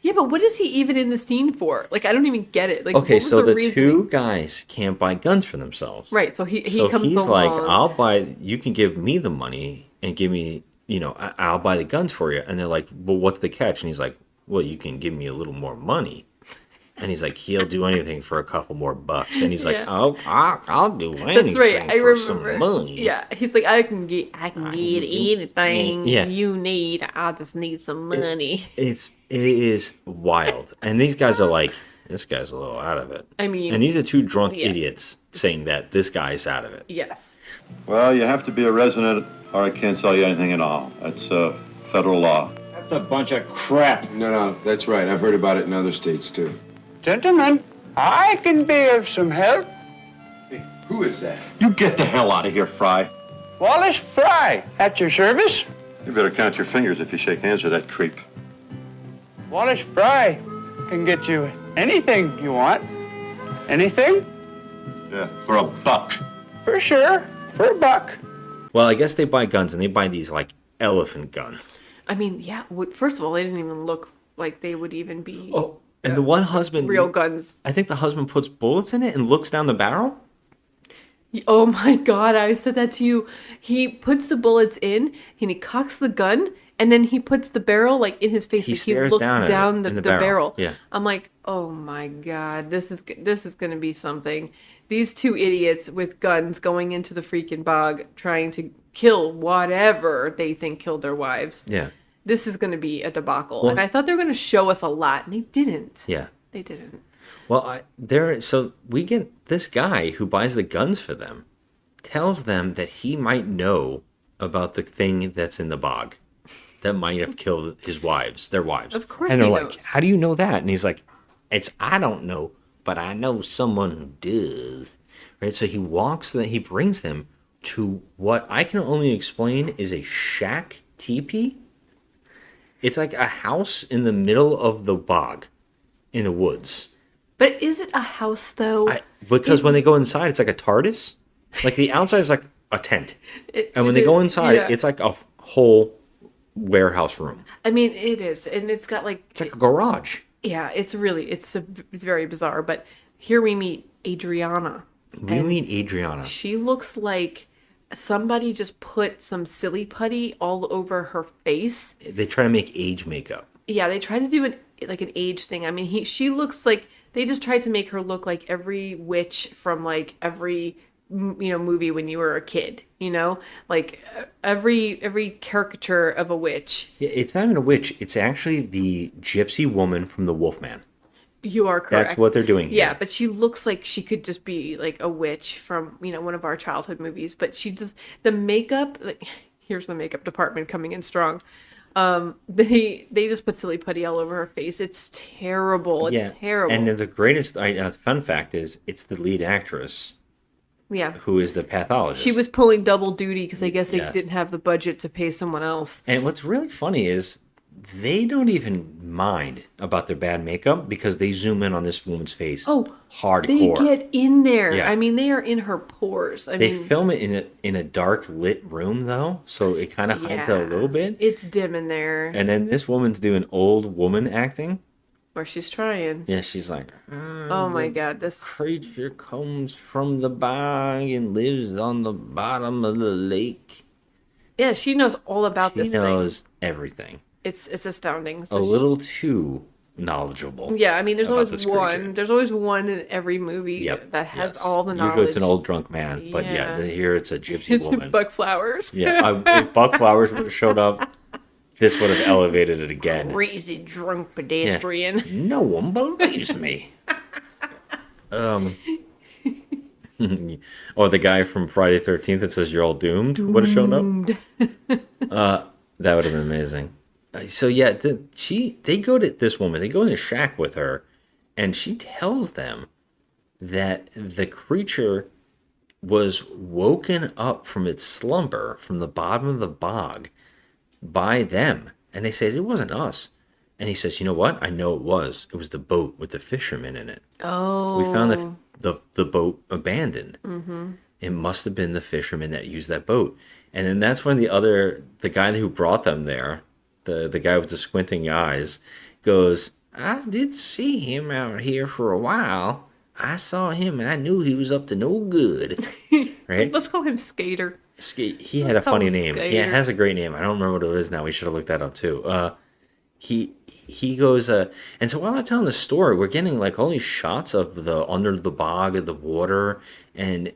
Yeah, but what is he even in the scene for? Like, I don't even get it. Like, okay, so the two guys can't buy guns for themselves. Right, so he's along. Like, you can give me the money and give me, I'll buy the guns for you. And they're like, well, what's the catch? And he's like, well, you can give me a little more money. And he's like, he'll do anything for a couple more bucks. And he's like, oh, I'll do anything for some money. Yeah, he's like, I can get anything you need. I just need some money. It is wild. And these guys are like, this guy's a little out of it. I mean, and these are two drunk idiots saying that this guy's out of it. Yes. Well, you have to be a resident or I can't sell you anything at all. That's federal law. That's a bunch of crap. No, that's right. I've heard about it in other states, too. Gentlemen, I can be of some help. Hey, who is that? You get the hell out of here, Fry. Wallace Fry, at your service. You better count your fingers if you shake hands with that creep. Wallace Fry can get you anything you want. Anything? Yeah, for $1. For sure, for $1. Well, I guess they buy guns, and they buy these, like, elephant guns. I mean, yeah, first of all, they didn't even look like they would even be... Oh, and the one husband... Real guns. I think the husband puts bullets in it and looks down the barrel? Oh my God, I said that to you. He puts the bullets in, and he cocks the gun, and then he puts the barrel, like, in his face. He stares looks down the barrel. Yeah. I'm like, oh my God, this is going to be something. These two idiots with guns going into the freaking bog, trying to kill whatever they think killed their wives. Yeah. This is going to be a debacle. Well- and I thought they were going to show us a lot, and they didn't. Yeah. They didn't. Well, so we get this guy who buys the guns for them, tells them that he might know about the thing that's in the bog that might have killed his wives, their wives. Of course and they're he like, knows. "How do you know that?" And he's like, I don't know, but I know someone who does." Right? So he brings them to what I can only explain is a shack teepee. It's like a house in the middle of the bog in the woods. But is it a house, though? Because when they go inside, it's like a TARDIS. Like the outside is like a tent. And when they go inside, yeah. it's like a whole warehouse room. I mean, it is. And it's got like... It's like a garage. Yeah, it's very bizarre. But here we meet Adriana. We meet Adriana. She looks like somebody just put some silly putty all over her face. They try to make age makeup. Yeah, they try to do an age thing. I mean, she looks like they just tried to make her look like every witch from like every movie when you were a kid. Like every caricature of a witch. Yeah, it's not even a witch. It's actually the gypsy woman from the Wolfman. You are correct. That's what they're doing here. Yeah, but she looks like she could just be like a witch from, one of our childhood movies. But she just, the makeup, here's the makeup department coming in strong. They just put silly putty all over her face. It's terrible. It's terrible. And the greatest fun fact is it's the lead actress. Yeah. Who is the pathologist. She was pulling double duty because I guess they Yes. didn't have the budget to pay someone else. And what's really funny is they don't even mind about their bad makeup because they zoom in on this woman's face. Oh, hardcore. They get in there. Yeah. I mean, they are in her pores. They film it in a dark lit room though, so it kind of hides it a little bit. It's dim in there. And then this woman's doing old woman acting. Where she's trying. Yeah, she's like, Oh my god, this creature comes from the bog and lives on the bottom of the lake. Yeah, she knows all about She this thing. knows everything. It's astounding. A little too knowledgeable. Yeah, I mean, there's about always this one. creature. There's always one in every movie Yep, that has yes. all the knowledge. Usually it's an old drunk man, but Yeah. here it's a gypsy woman. Buck Flowers. Yeah, if Buck Flowers would have showed up, this would have elevated it again. Crazy drunk pedestrian. No one believes me. Or the guy from Friday 13th that says you're all doomed would have shown up. That would have been amazing. So yeah, they go to this woman. They go in a shack with her, and she tells them that the creature was woken up from its slumber from the bottom of the bog by them. And they said, it wasn't us. And he says, you know what? I know it was. It was the boat with the fishermen in it. Oh. We found the boat abandoned. Mm-hmm. It must have been the fishermen that used that boat. And then that's when the guy who brought them there, the guy with the squinting eyes, goes, I did see him out here for a while. I saw him and I knew he was up to no good. Right? Let's call him Skater. He had a Let's call funny him name. Skater. Yeah, it has a great name. I don't remember what it is now. We should have looked that up too. He goes, and so while I'm telling the story, we're getting like all these shots of the under the bog of the water and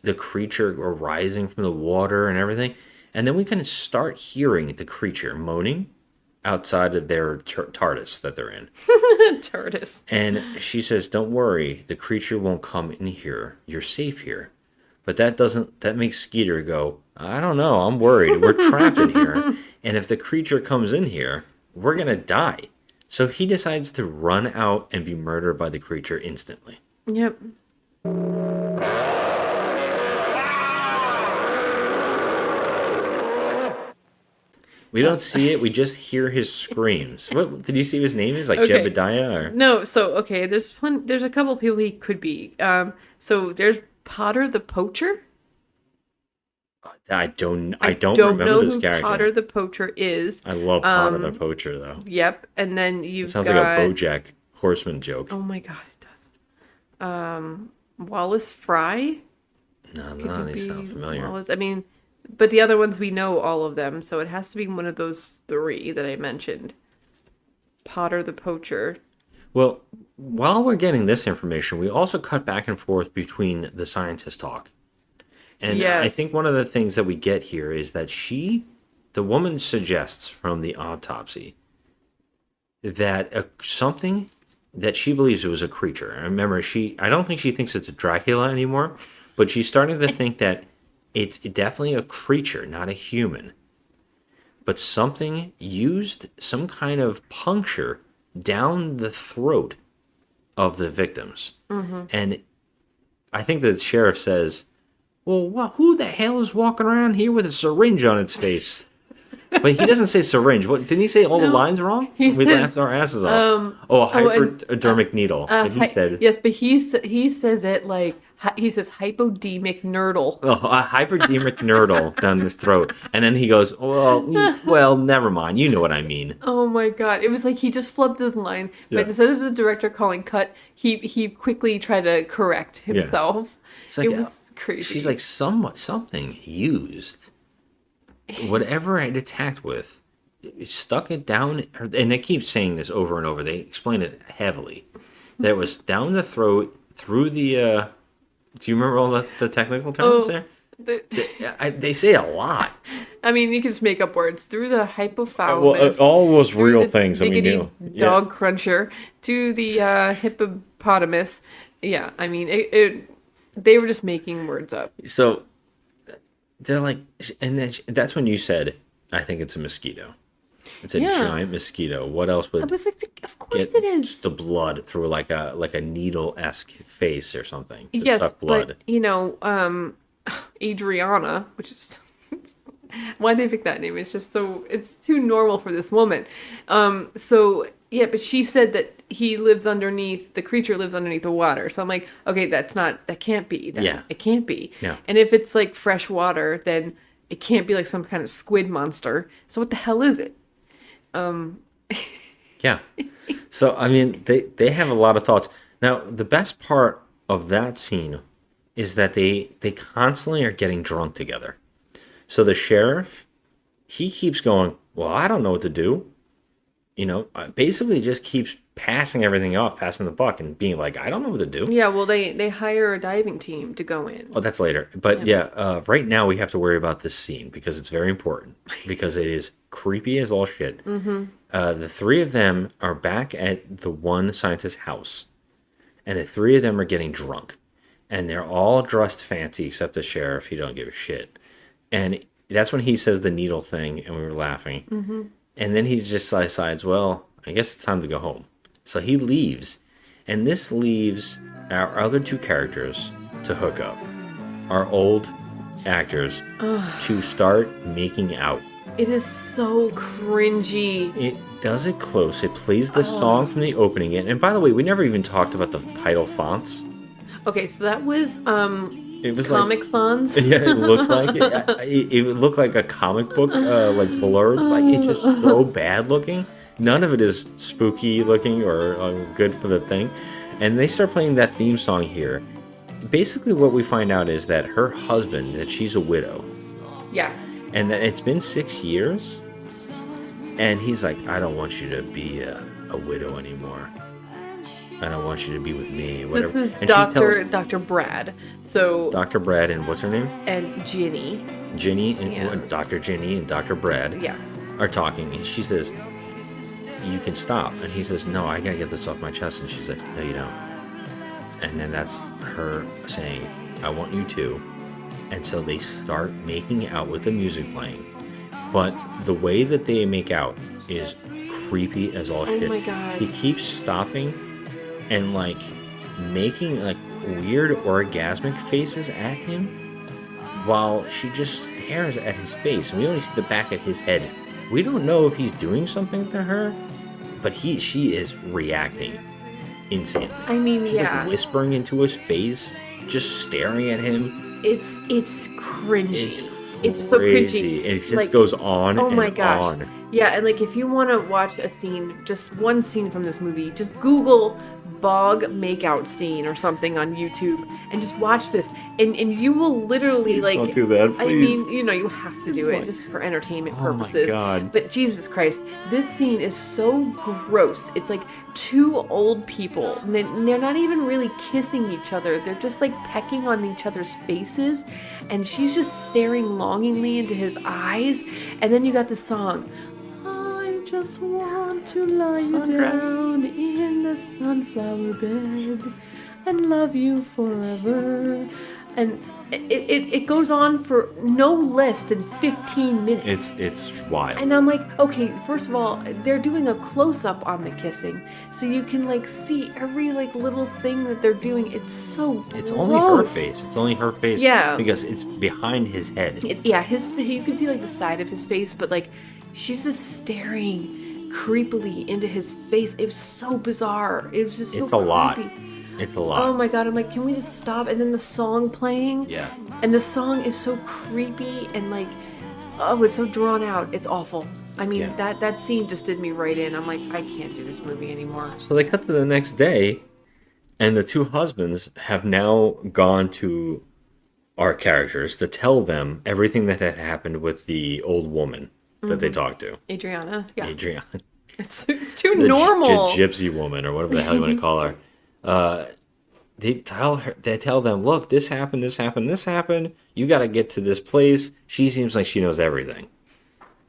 the creature arising from the water and everything. And then we kind of start hearing the creature moaning outside of their TARDIS that they're in. TARDIS. And she says, don't worry, the creature won't come in here. You're safe here. But that makes Skeeter go, I don't know, I'm worried. We're trapped in here. And if the creature comes in here, we're going to die. So he decides to run out and be murdered by the creature instantly. Yep. We don't see it. We just hear his screams. What did you see his name is? Like Okay. Jebediah? Or? No, so okay, there's a couple people he could be. So there's Potter the Poacher. I don't know remember this who character. Potter the Poacher is. I love Potter the Poacher though. Yep, and then It you've sounds got like a BoJack Horseman joke. Oh my god, it does. Wallace Fry. No, Could none of it these be sound familiar. Wallace? I mean, but the other ones we know all of them, so it has to be one of those three that I mentioned. Potter the Poacher. Well, while we're getting this information, we also cut back and forth between the scientist talk And I think one of the things that we get here is that the woman suggests from the autopsy that something that she believes it was a creature. And remember, I don't think she thinks it's a Dracula anymore, but she's starting to think that it's definitely a creature, not a human. But something used some kind of puncture down the throat of the victims. Mhm. And I think the sheriff says, well, who the hell is walking around here with a syringe on its face? But he doesn't say syringe. What didn't he say? All the lines wrong? We laughed our asses off. A hypodermic needle. But he said yes, but he says it like he says hypodemic nurdle. a hypodermic nurdle down his throat, and then he goes, well, never mind. You know what I mean. Oh my god! It was like he just flubbed his line, Yeah. but instead of the director calling cut, he quickly tried to correct himself. It's like, it was crazy. She's like something used. Whatever it attacked with, it stuck it down, and they keep saying this over and over. They explain it heavily. That it was down the throat, through the. Do you remember all the technical terms there? They say a lot. I mean, you can just make up words through the hypothalamus. Well, all was through real the things that we diggity knew. Dog cruncher to the hippopotamus. Yeah, I mean, they were just making words up. So they're like, and then that's when you said, "I think it's a mosquito." It's a giant mosquito. What else would? I was like, of course get it is. the blood through like a needle-esque face or something to Yes, suck blood. but Adriana, which is why they picked that name. It's just it's too normal for this woman. But she said that the creature lives underneath the water. So I'm like, okay, that can't be. It can't be. Yeah. And if it's like fresh water, then it can't be like some kind of squid monster. So what the hell is it? Yeah. So I mean, they have a lot of thoughts. Now, the best part of that scene is that they constantly are getting drunk together. So the sheriff, he keeps going, well, I don't know what to do. Basically just keeps passing everything off, passing the buck, and being like, I don't know what to do. Yeah, well, they hire a diving team to go in. Oh, that's later. But right now we have to worry about this scene because it's very important. Because it is creepy as all shit. Mm-hmm. The three of them are back at the one scientist's house. And the three of them are getting drunk. And they're all dressed fancy except the sheriff. He don't give a shit. And that's when he says the needle thing, and we were laughing. Mm-hmm. And then he just decides, well, I guess it's time to go home. So he leaves. And this leaves our other two characters to hook up. Our old actors to start making out. It is so cringy. It does it close. It plays the song from the opening. And by the way, we never even talked about the title fonts. Okay, so that was It was Comic like, Sans. Yeah, it looks like it. It looked like a comic book, like blurbs. Like it's just so bad looking. None of it is spooky looking or good for the thing. And they start playing that theme song here. Basically, what we find out is that her husband, that she's a widow, Yeah. and that it's been 6 years. And he's like, I don't want you to be a widow anymore. I don't want you to be with me. Whatever. This is And she tells Dr. Brad. So Dr. Brad and what's her name? and Ginny. Ginny and Yeah. Dr. Ginny and Dr. Brad Yeah. are talking, and she says, you can stop. And he says, no, I gotta get this off my chest. And she's like, no, you don't. And then that's her saying, I want you to. And so they start making out with the music playing. But the way that they make out is creepy as all Oh shit. my God. She keeps stopping and like making like weird orgasmic faces at him while she just stares at his face. And we only see the back of his head. We don't know if he's doing something to her, but she is reacting insanely. I mean, She's yeah. like whispering into his face, just staring at him. It's cringy. It's so crazy. cringy. It just Like, goes on oh and my gosh. on. Yeah, and like if you want to watch a scene, just one scene from this movie, just Google bog makeout scene or something on YouTube and just watch this, and you will literally Please like. don't do that, I please. mean, you know, you have to do it just for entertainment Oh my purposes. God. But Jesus Christ, this scene is so gross. It's like two old people, and they're not even really kissing each other. They're just like pecking on each other's faces, and she's just staring longingly into his eyes. And then you got the song. I just want to lie you down in the sunflower bed and love you forever. And it goes on for no less than 15 minutes. It's wild. And I'm like, okay, first of all, they're doing a close-up on the kissing, so you can like see every like little thing that they're doing. It's so It's gross. only her face. It's only her face. Yeah. Because it's behind his head. You can see like the side of his face, but like she's just staring creepily into his face. It was so bizarre. It was just so It's a lot. creepy. It's a lot. Oh my god, I'm like, can we just stop? And then the song playing. Yeah. And the song is so creepy and like, oh, it's so drawn out. It's awful. I mean, Yeah. that scene just did me right in. I'm like, I can't do this movie anymore. So they cut to the next day, and the two husbands have now gone to our characters to tell them everything that had happened with the old woman that they talked to. Adriana. Yeah. Adriana. It's too The normal. gypsy woman, or whatever the hell you want to call her. They tell them, look, this happened, this happened, this happened. You got to get to this place. She seems like she knows everything,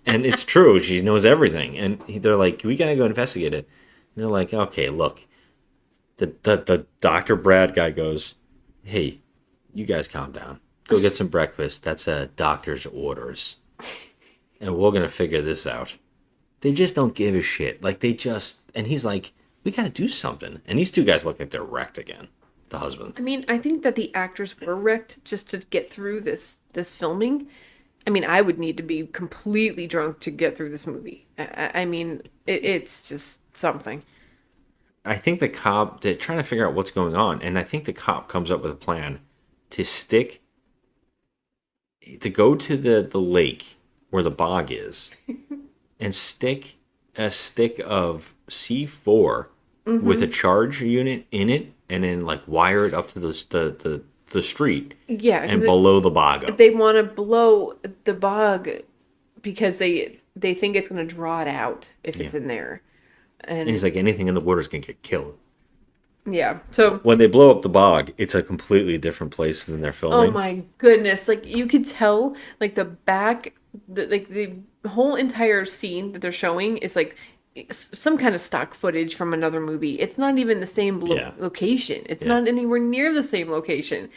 and it's true. She knows everything, and they're like, we got to go investigate it. And they're like, okay, look. The Dr. Brad guy goes, hey, you guys calm down. Go get some breakfast. That's a doctor's orders, and we're gonna figure this out. They just don't give a shit. Like and he's like, we got to do something. And these two guys look like they're wrecked again. The husbands. I mean, I think that the actors were wrecked just to get through this filming. I mean, I would need to be completely drunk to get through this movie. I mean, it's just something. I think the cop, they're trying to figure out what's going on. And I think the cop comes up with a plan to go to the lake where the bog is and stick a stick of C4 with a charge unit in it, and then like wire it up to the street. Yeah, and below the bog up. They want to blow the bog because they think it's going to draw it out if it's in there. And he's like, anything in the water is going to get killed. Yeah. So when they blow up the bog, it's a completely different place than they're filming. Oh my goodness! Like you could tell, like the whole entire scene that they're showing is like some kind of stock footage from another movie. It's not even the same location. It's not anywhere near the same location.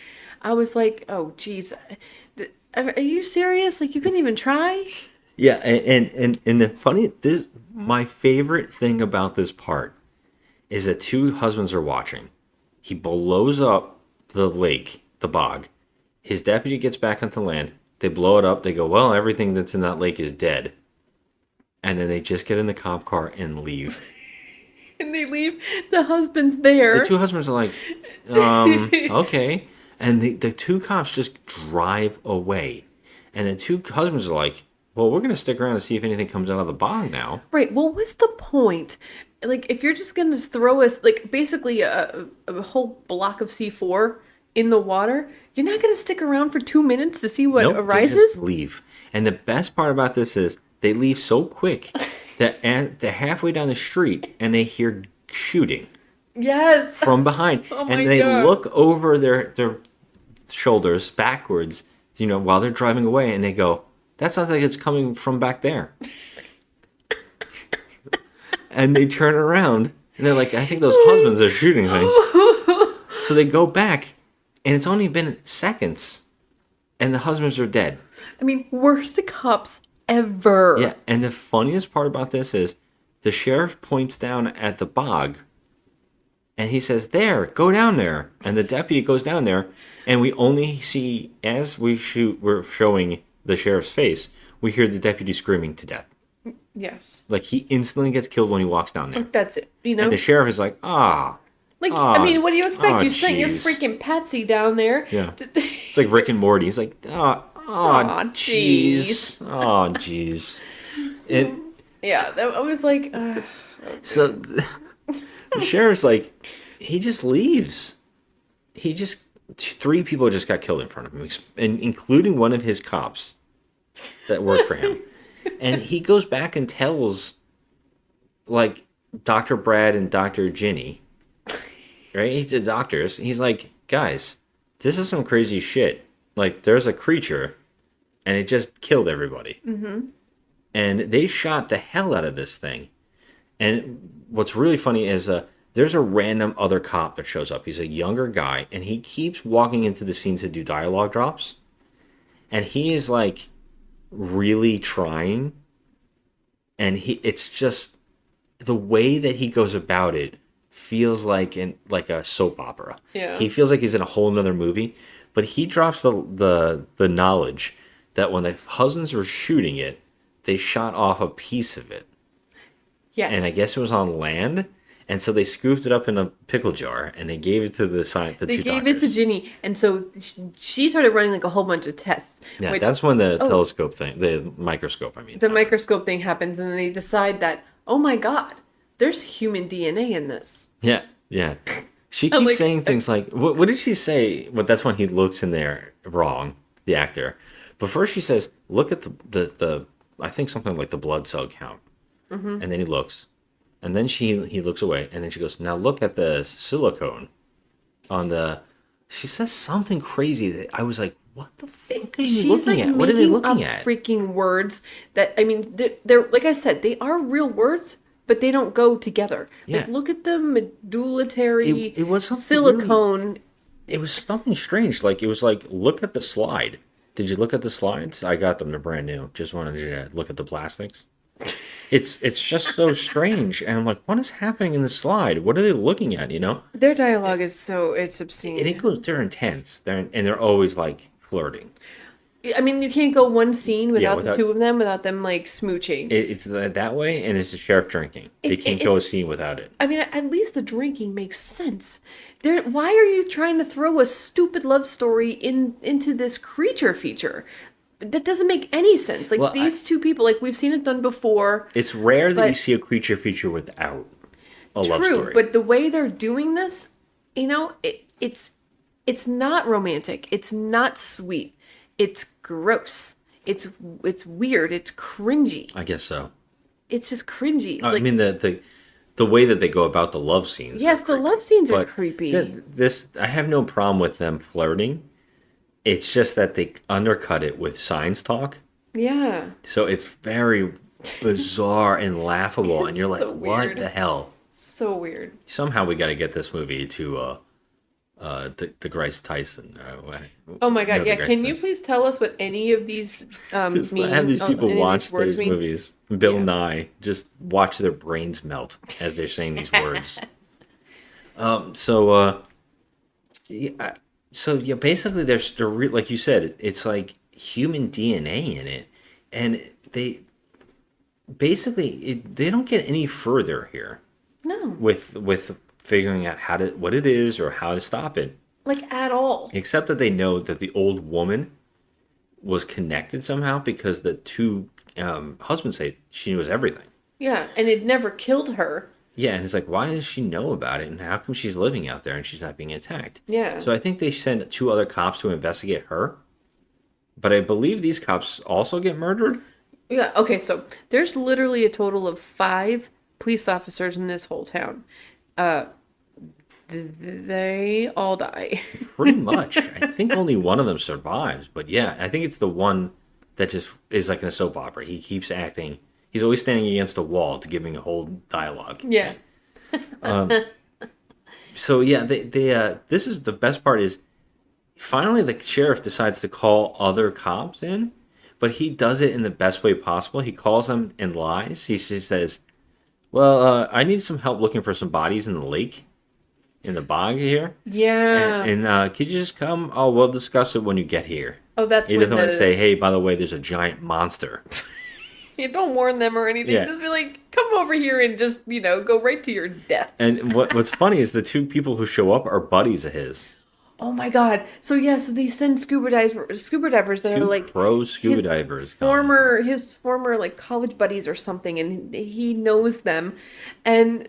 I was like, oh geez, are you serious? Like you couldn't even try? Yeah, and my favorite thing about this part is that two husbands are watching. He blows up the lake, the bog. His deputy gets back onto land. They blow it up. They go, well, everything that's in that lake is dead. And then they just get in the cop car and leave. And they leave the husbands there. The two husbands are like, okay. And the two cops just drive away. And the two husbands are like, well, we're going to stick around and see if anything comes out of the bog now. Right. Well, what's the point? Like, if you're just going to throw us, like, basically a whole block of C4 in the water, you're not going to stick around for 2 minutes to see what arises? They just leave. And the best part about this is they leave so quick that they're halfway down the street and they hear shooting. Yes. From behind. Oh my and they God. look over their shoulders backwards, while they're driving away, and they go, that sounds like it's coming from back there. And they turn around and they're like, I think those husbands are shooting things. So they go back, and it's only been seconds, and the husbands are dead. I mean, worst cops ever. Yeah, and the funniest part about this is the sheriff points down at the bog, and he says, there, go down there. And the deputy goes down there, and we only see, as we're showing the sheriff's face, we hear the deputy screaming to death. Yes. Like, he instantly gets killed when he walks down there. That's it, And the sheriff is like, Like, I mean, what do you expect? You sent your jeez. freaking Patsy down there. Yeah. It's like Rick and Morty. He's like, jeez. Oh, jeez. Yeah, I was like, So the sheriff's like, he just leaves. Three people just got killed in front of him, and including one of his cops that work for him. And he goes back and tells, like, Dr. Brad and Dr. Ginny, right? He's the doctors. He's like, guys, this is some crazy shit. Like, there's a creature, and it just killed everybody. Mm-hmm. And they shot the hell out of this thing. And what's really funny is there's a random other cop that shows up. He's a younger guy, and he keeps walking into the scenes to do dialogue drops. And he is, like, really trying. And it's just the way that he goes about it feels like a soap opera. Yeah. He feels like he's in a whole nother movie. But he drops the knowledge that when the husbands were shooting it, they shot off a piece of it. Yes. And I guess it was on land. And so they scooped it up in a pickle jar and they gave it to the two doctors. They gave it to Ginny, and so she started running like a whole bunch of tests. Yeah, that's when the telescope thing, the microscope, I mean. The microscope thing happens, and then they decide that, oh my god, there's human DNA in this. Yeah, yeah. She keeps saying things like, what did she say? Well, that's when he looks in there wrong, the actor. But first she says, look at the I think something like the blood cell count. Mm-hmm. And then he looks. And then he looks away, and then she goes, now look at the silicone on the... She says something crazy that I was like, what the fuck are you looking at? What are they looking at? Freaking words that, I mean, they're like I said, they are real words, but they don't go together. Yeah. Like, look at the medullary It was silicone. Really, it was something strange. Like, it was like, look at the slide. Did you look at the slides? I got them. They're brand new. Just wanted you to look at the plastics. It's just so strange. And I'm like, what is happening in the slide? What are they looking at, you know? Their dialogue is it's obscene. They're intense. They're always, like, flirting. I mean, you can't go one scene without without- the two of them, without them, like, smooching. It's that way, and it's the sheriff drinking. They can't go a scene without it. I mean, at least the drinking makes sense. Why are you trying to throw a stupid love story into this creature feature? That doesn't make any sense. Like, Well, these two people, like, we've seen it done before. It's rare that But- you see a creature feature without a love True, story. but the way they're doing this, you know, it's not romantic. It's not sweet. It's gross. It's weird. It's cringy. I guess so. It's just cringy. I mean, the way that they go about the love scenes. Yes, the love scenes are But creepy. I have no problem with them flirting. It's just that they undercut it with science talk. Yeah. So it's very bizarre and laughable, and you're like, so what weird. the hell? So weird. Somehow we got to get this movie to DeGrasse Tyson. Oh my god, No, yeah. DeGrasse Can you Tyson. please tell us what any of these Just mean? have these people any of these watch words these mean? movies. Bill Nye, just watch their brains melt as they're saying these words. So basically, they're like you said, it's like human DNA in it, and they don't get any further here No. with figuring out what it is or how to stop it, Like, at all. except that they know that the old woman was connected somehow because the two husbands say she knows everything. Yeah, and it never killed her. Yeah, and it's like, why does she know about it, and how come she's living out there and she's not being attacked? Yeah. So I think they send 2 other cops to investigate her, but I believe these cops also get murdered. Yeah, okay, so there's literally a total of 5 police officers in this whole town. They all die. Pretty much. I think only one of them survives, but yeah, I think it's the one that just is like in a soap opera. He keeps acting. He's always standing against a wall to giving a whole dialogue. Yeah. So yeah, they this is the best part is finally the sheriff decides to call other cops in, but he does it in the best way possible. He calls them and lies. He says, "Well, I need some help looking for some bodies in the lake, in the bog here. Yeah. And could you just come? Oh, we'll discuss it when you get here." Oh, that's He when doesn't want to the- say, "Hey, by the way, there's a giant monster." You don't warn them or anything. Yeah. Just be like, come over here and just, go right to your death. And what's funny is the 2 people who show up are buddies of his. Oh my god. So yes, they send scuba divers that are Two like pro scuba his divers come. former like college buddies or something, and he knows them, and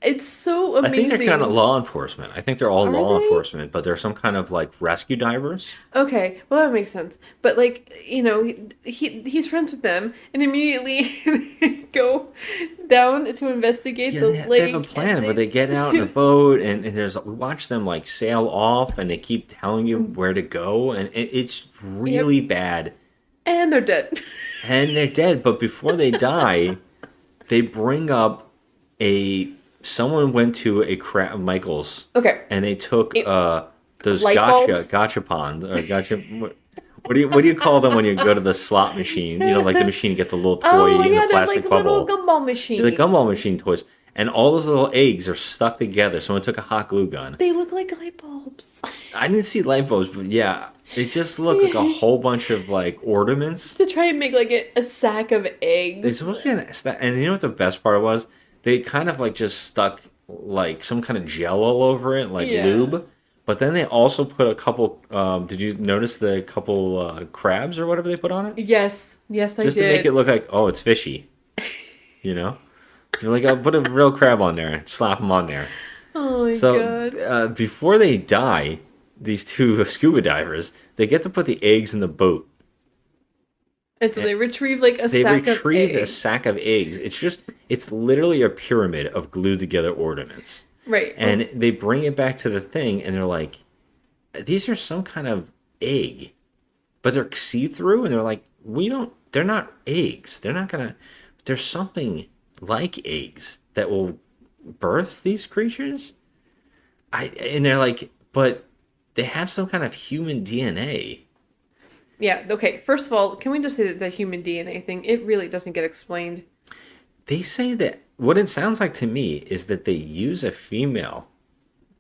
it's so I amazing. think they're kind of law enforcement. I think they're all Are law they? enforcement, but they're some kind of like rescue divers. Okay, well that makes sense. But like, you know, he's friends with them, and immediately they go down to investigate the They lake. have a plan, and but they get out in a boat, and there's we watch them like sail off, and they keep telling you where to go, and it's really bad. and they're dead. And they're dead. But before they die, they bring up someone went to a Michael's. Okay. And they took those Light bulbs? gachapons or gacha. What do you call them when you go to the slot machine? You know, like the machine you get the little toy Oh in yeah, the they're plastic like bubble. little gumball machine. The gumball machine toys. And all those little eggs are stuck together. Someone took a hot glue gun. They look like light bulbs. I didn't see light bulbs, but yeah, it just looked like a whole bunch of like ornaments. To try and make like a sack of eggs. They're supposed to be and you know what the best part was? They kind of like just stuck like some kind of gel all over it, like Yeah. lube. But then they also put a couple. Did you notice the couple crabs or whatever they put on it? Yes, I Just did. to make it look like, oh, it's fishy. You know, you're like, oh, put a real crab on there, slap them on there. Oh my So god. before they die, these two scuba divers, they get to put the eggs in the boat. And so they retrieve like a They sack retrieve of a eggs. sack of eggs. It's literally a pyramid of glued together ornaments. Right. And they bring it back to the thing, and they're like, these are some kind of egg. But they're see-through, and they're like, they're not eggs. They're not gonna, there's something like eggs that will birth these creatures. And they're like, but they have some kind of human DNA. Yeah, okay. First of all, can we just say that the human DNA thing, it really doesn't get explained. They say that what it sounds like to me is that they use a female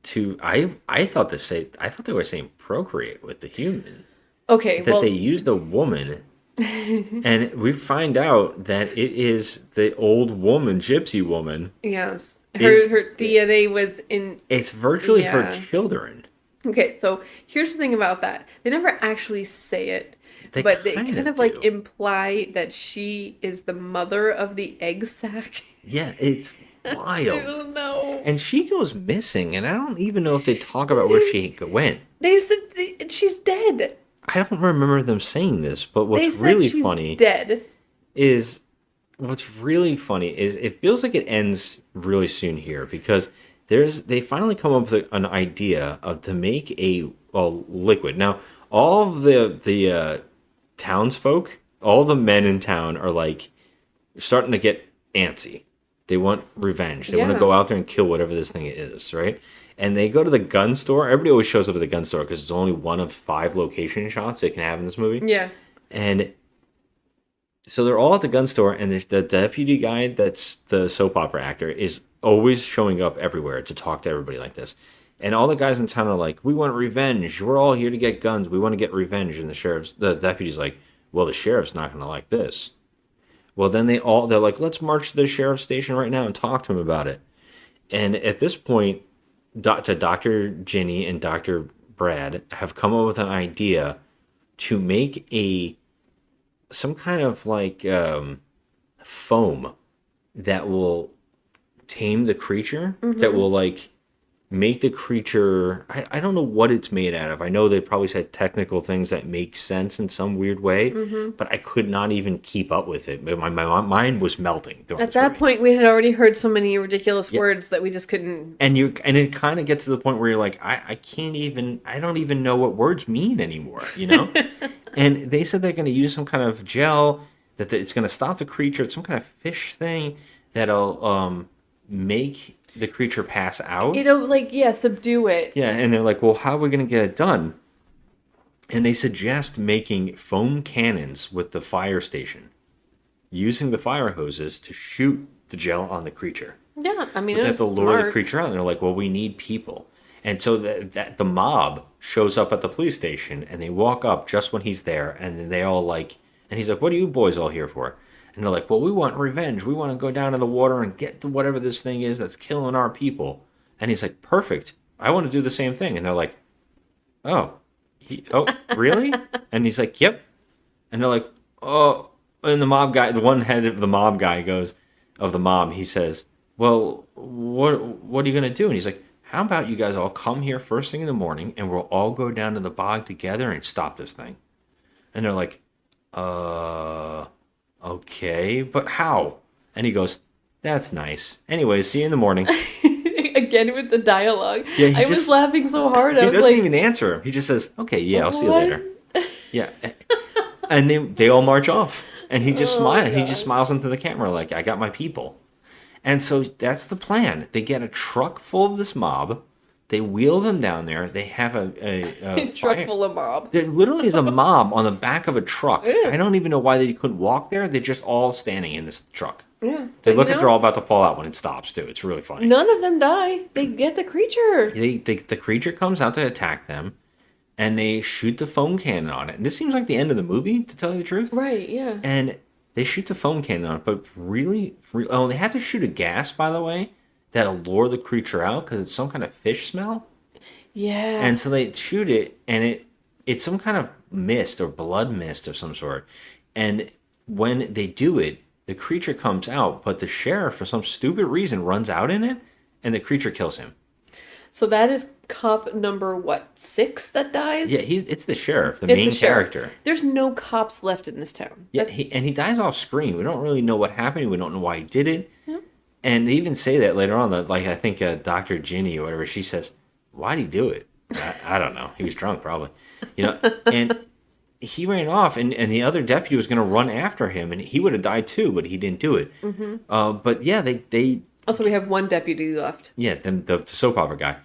to I thought they were saying procreate with the human. Okay, That well they used a woman and we find out that it is the old woman, gypsy woman. yes. Is- Her DNA was in It's virtually Yeah. her children. Okay, so here's the thing about that. They never actually say it, They but they kind kind of of like imply that she is the mother of the egg sack. Yeah, it's I wild. don't know. And she goes missing, and I don't even know if they talk about where she went. They said she's dead. I don't remember them saying this, but They what's said really she's funny dead. is it feels like it ends really soon here because they finally come up with an idea to make a liquid. Now all of the townsfolk, all the men in town are like starting to get antsy. They want revenge. They want to Yeah. go out there and kill whatever this thing is, right? And they go to the gun store. Everybody always shows up at the gun store because it's only one of 5 location shots they can have in this movie. Yeah. And so they're all at the gun store, and there's the deputy guy that's the soap opera actor is always showing up everywhere to talk to everybody like this. And all the guys in town are like, we want revenge. We're all here to get guns. We want to get revenge. And the deputy's like, well, the sheriff's not going to like this. Well, then they're like, let's march to the sheriff's station right now and talk to him about it. And at this point, Dr. Ginny and Dr. Brad have come up with an idea to make some kind of like foam that will tame the creature, that will like make the creature. I don't know what it's made out of. I know they probably said technical things that make sense in some weird way, but I could not even keep up with it. My mind was melting. At that point, we had already heard so many ridiculous words that we just couldn't. And it kind of gets to the point where you're like, I don't even know what words mean anymore, you know? And they said they're going to use some kind of gel that it's going to stop the creature. It's some kind of fish thing that'll make the creature pass out. It'll subdue it. Yeah, and they're like, well, how are we going to get it done? And they suggest making foam cannons with the fire station, using the fire hoses to shoot the gel on the creature. Yeah, I mean, But they have it's to lure the smart. creature out. And they're like, well, we need people. And so that the mob shows up at the police station, and they walk up just when he's there, and then they all like, and he's like, what are you boys all here for? And they're like, well, we want revenge. We want to go down to the water and get to whatever this thing is that's killing our people. And he's like, perfect. I want to do the same thing. And they're like, oh, really? And he's like, yep. And they're like, oh, and the one head of the mob guy goes, of the mob, he says, well, what are you going to do? And he's like, how about you guys all come here first thing in the morning and we'll all go down to the bog together and stop this thing. And they're like, okay, but how? And he goes, that's nice. Anyway, see you in the morning. Again with the dialogue. Yeah, I was laughing so hard. He doesn't even answer him. He just says, okay, yeah, I'll see you later. Yeah. And they all march off. And he just smiles. He just smiles into the camera like, I got my people. And so that's the plan. They get a truck full of this mob. They wheel them down there. They have a truck full of mob. There literally is a mob on the back of a truck. I don't even know why they couldn't walk there. They're just all standing in this truck. Yeah. They look like they're all about to fall out when it stops, too. It's really funny. None of them die. They get the creature. The creature comes out to attack them, and they shoot the foam cannon on it. And this seems like the end of the movie, to tell you the truth. Right, yeah. And they shoot the foam cannon on it, but really... Oh, they have to shoot a gas, by the way, that'll lure the creature out, because it's some kind of fish smell. Yeah. And so they shoot it, and it's some kind of mist or blood mist of some sort. And when they do it, the creature comes out, but the sheriff, for some stupid reason, runs out in it, and the creature kills him. So that is cop number, 6 that dies? Yeah, it's the sheriff, the main character. There's no cops left in this town. Yeah, he dies off screen. We don't really know what happened. We don't know why he did it. Yeah. And they even say that later on, that I think Dr. Ginny or whatever, she says, why'd he do it? I don't know. He was drunk, probably. And he ran off, and the other deputy was going to run after him, and he would have died too, but he didn't do it. Mm-hmm. But yeah, they... Also, we have one deputy left. Yeah, then the soap opera guy.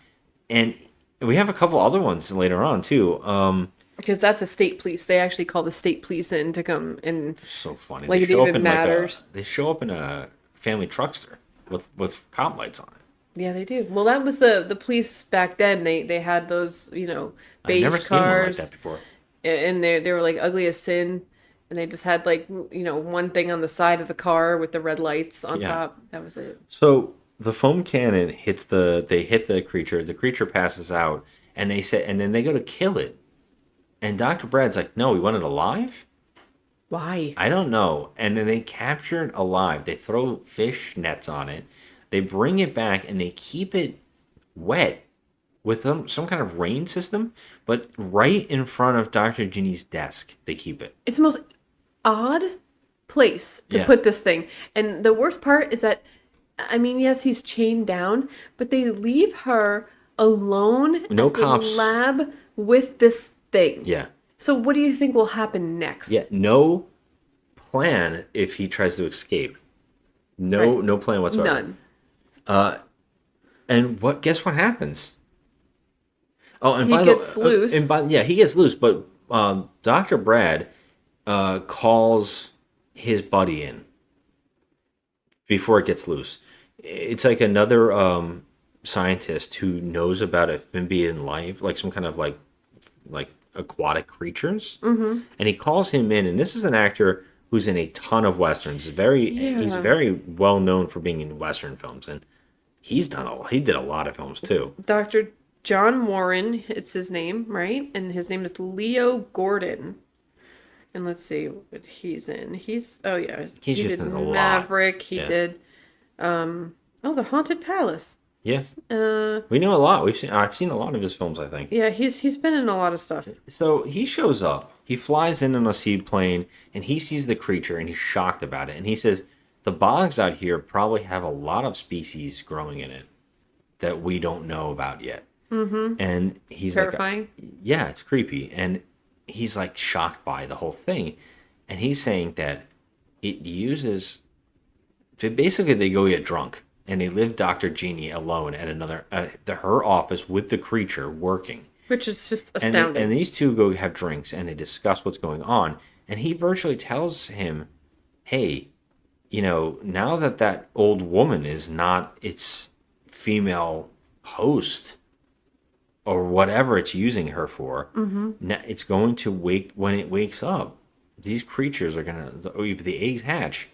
And we have a couple other ones later on, too. Because that's a state police. They actually call the state police in to come and... So funny. Like, it even matters. They show up in a family truckster with cop lights on it. Yeah, they do. Well, that was the police back then. They had those, beige I've never cars. seen one like that before. And they were like ugly as sin. And they just had one thing on the side of the car with the red lights on top. That was it. So the foam cannon they hit the creature. The creature passes out, and then they go to kill it. And Dr. Brad's like, no, we want it alive? Why? I don't know. And then they capture it alive. They throw fish nets on it. They bring it back, and they keep it wet with some kind of rain system. But right in front of Dr. Ginny's desk, they keep it. It's the most odd place to put this thing. And the worst part is that, yes, he's chained down, but they leave her alone No at cops. the lab with this thing. Yeah. So what do you think will happen next? Yeah, no plan if he tries to escape. No plan whatsoever. None. And guess what happens? Oh, and He by gets the way, loose. He gets loose, but Dr. Brad calls his buddy in before it gets loose. It's like another scientist who knows about amphibian life, like some kind of like aquatic creatures. Mm-hmm. And he calls him in, and this is an actor who's in a ton of westerns. He's very well known for being in western films, and he did a lot of films too. Dr. John Warren, it's his name, right? And his name is Leo Gordon. And let's see what he's in. He did Maverick. He did The Haunted Palace. Yes. We know a lot. I've seen a lot of his films, I think. Yeah, he's been in a lot of stuff. So he shows up. He flies in on a seaplane, and he sees the creature, and he's shocked about it. And he says, the bogs out here probably have a lot of species growing in it that we don't know about yet. Mm-hmm. And he's terrifying. Yeah, it's creepy. And he's like shocked by the whole thing. And he's saying that it uses... Basically, they go get drunk. And they leave Dr. Ginny alone at her office with the creature working. Which is just astounding. And these two go have drinks and they discuss what's going on. And he virtually tells him, hey, now that old woman is not its female host or whatever it's using her for, now it's going to when it wakes up, these creatures are going to, if the eggs hatch,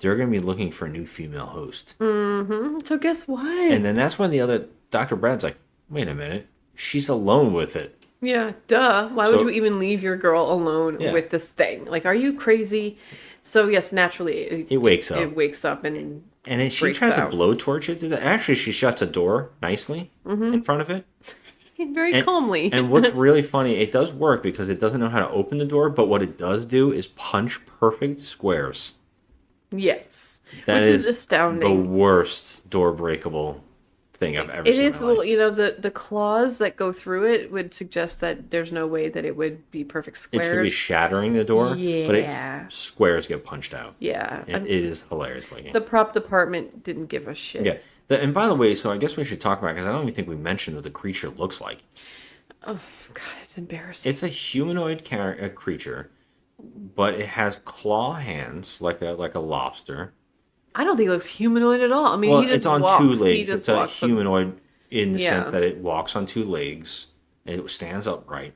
they're going to be looking for a new female host. Mm-hmm. So guess what? And then that's when the other Dr. Brad's like, wait a minute, she's alone with it. Yeah, duh. Why would So- you even leave your girl alone Yeah. with this thing? Like, are you crazy? So yes, naturally It wakes up. It wakes up and And then she breaks tries out. to blowtorch it to that. Actually, she shuts a door nicely in front of it. very calmly. And what's really funny, it does work because it doesn't know how to open the door, but what it does do is punch perfect squares. Yes, That which is the astounding. worst door breakable thing I've ever It seen. is, in my life. well, you know, the claws that go through it would suggest that there's no way that it would be perfect It squares. should be shattering the door, but Yeah. squares get punched out. Yeah. It is hilarious looking. The prop department didn't give a shit. Yeah. And by the way, so I guess we should talk about, because I don't even think we mentioned what the creature looks like. Oh god, it's embarrassing. It's a humanoid creature, but it has claw hands like a lobster. I don't think it looks humanoid at all. I mean, Well, he just it's on walks. two He legs. just It's a walks. humanoid in the Yeah. sense that it walks on two legs. It stands upright,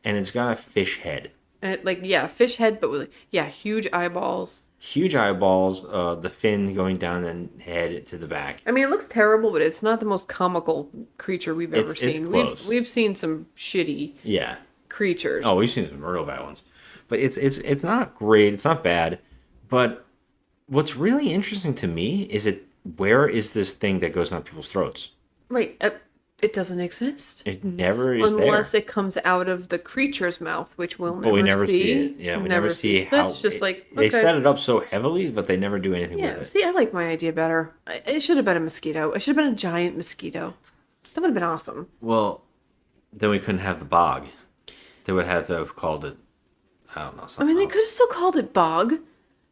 and it's got a fish head. Like, yeah, fish head, but with, yeah, huge eyeballs. Huge eyeballs, the fin going down and head to the back. I mean, it looks terrible, but it's not the most comical creature we've ever It's seen. close. We've seen some shitty Yeah. creatures. Oh, we've seen some real bad ones, but it's not great. It's not bad, but what's really interesting to me is where is this thing that goes down people's throats? Right. It doesn't exist. It never is Unless there. it comes out of the creature's mouth, which we'll never see. But we never see it. Yeah, we never see how. That's just like, They okay. set it up so heavily, but they never do anything Yeah, with it. see, I like my idea better. It should have been a mosquito. It should have been a giant mosquito. That would have been awesome. Well, then we couldn't have the bog. They would have to have called it, I don't know, I something mean, they else. could have still called it bog.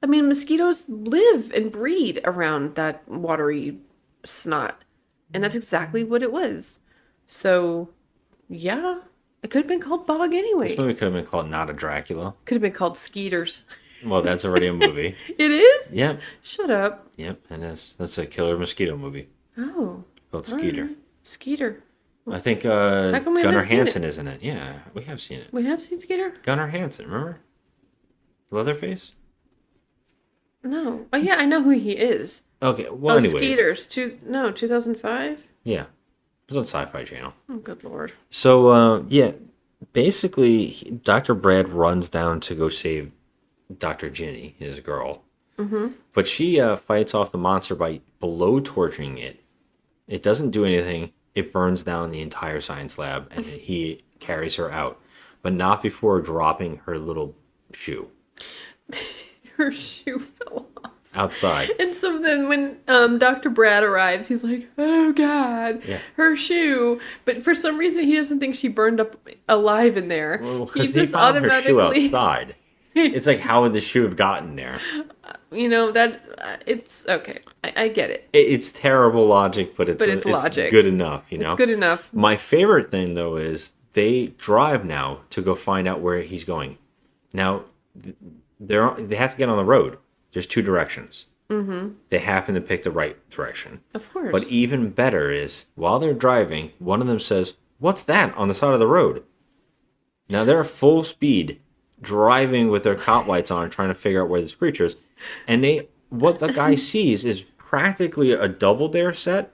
I mean, mosquitoes live and breed around that watery snot. And that's exactly what it was. So, yeah, it could have been called bog anyway. This movie could have been called Not a Dracula. Could have been called Skeeters. Well, that's already a movie. It is? Yep. Shut up. Yep, it is. That's a killer mosquito movie Oh. called all Skeeter. right. Skeeter. I think How come we Gunnar haven't seen Hansen it? is in it. Yeah, we have seen it. We have seen Skeeter? Gunnar Hansen, remember? Leatherface? No. Oh, yeah, I know who he is. Okay, well, anyways. Skeeters. 2005? Yeah. It was on Sci-Fi Channel. Oh, good lord. So, yeah, basically, Dr. Brad runs down to go save Dr. Ginny, his girl. Mm-hmm. But she fights off the monster by blow-torching it. It doesn't do anything. It burns down the entire science lab, and he carries her out. But not before dropping her little shoe Her shoe fell off. outside. And so then when Dr. Brad arrives, he's like, oh, God, Yeah. her shoe. But for some reason, he doesn't think she burned up alive in there. Because he found her shoe outside. It's like, how would the shoe have gotten there? You know, that it's okay. I get it. It's terrible logic, but it's logic. good enough, you know? It's good enough. My favorite thing, though, is they drive now to go find out where he's going. Now, they have to get on the road. There's two directions. Mm-hmm. They happen to pick the right direction. Of course. But even better is, while they're driving, one of them says, "What's that on the side of the road?" Now, they're full speed, driving with their cop lights on, trying to figure out where this creature is. And what the guy sees is practically a Double Dare set.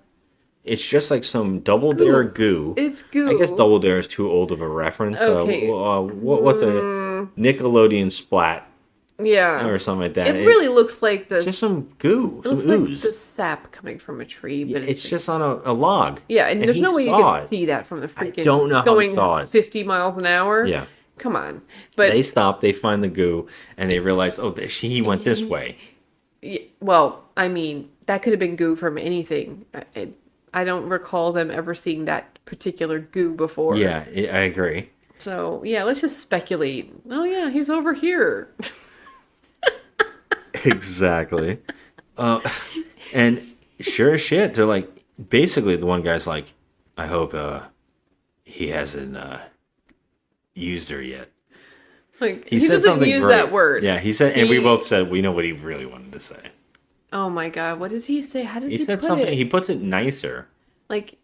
It's just like some Double Dare goo. It's goo. I guess Double Dare is too old of a reference. Okay. What's a Nickelodeon splat Yeah. or something like that? It really looks like the... just some goo, It some looks like ooze. the sap coming from a tree. But It's just on a log. Yeah, and there's he no way you saw can it. see that from the freaking... don't know how he going saw it. 50 miles an hour. Yeah. Come on. But They stop, they find the goo, and they realize, oh, he went this way. well, I mean, that could have been goo from anything. I don't recall them ever seeing that particular goo before. Yeah, I agree. So, yeah, let's just speculate. Oh, yeah, he's over here. Exactly. And sure as shit, they're like, basically, the one guy's like, I hope he hasn't used her yet. Like, He he said doesn't something use great. that word. Yeah, he said, and we He- both said we know what he really wanted to say. Oh, my God. What does he say? How does he He said put something. it? He puts it nicer. Like,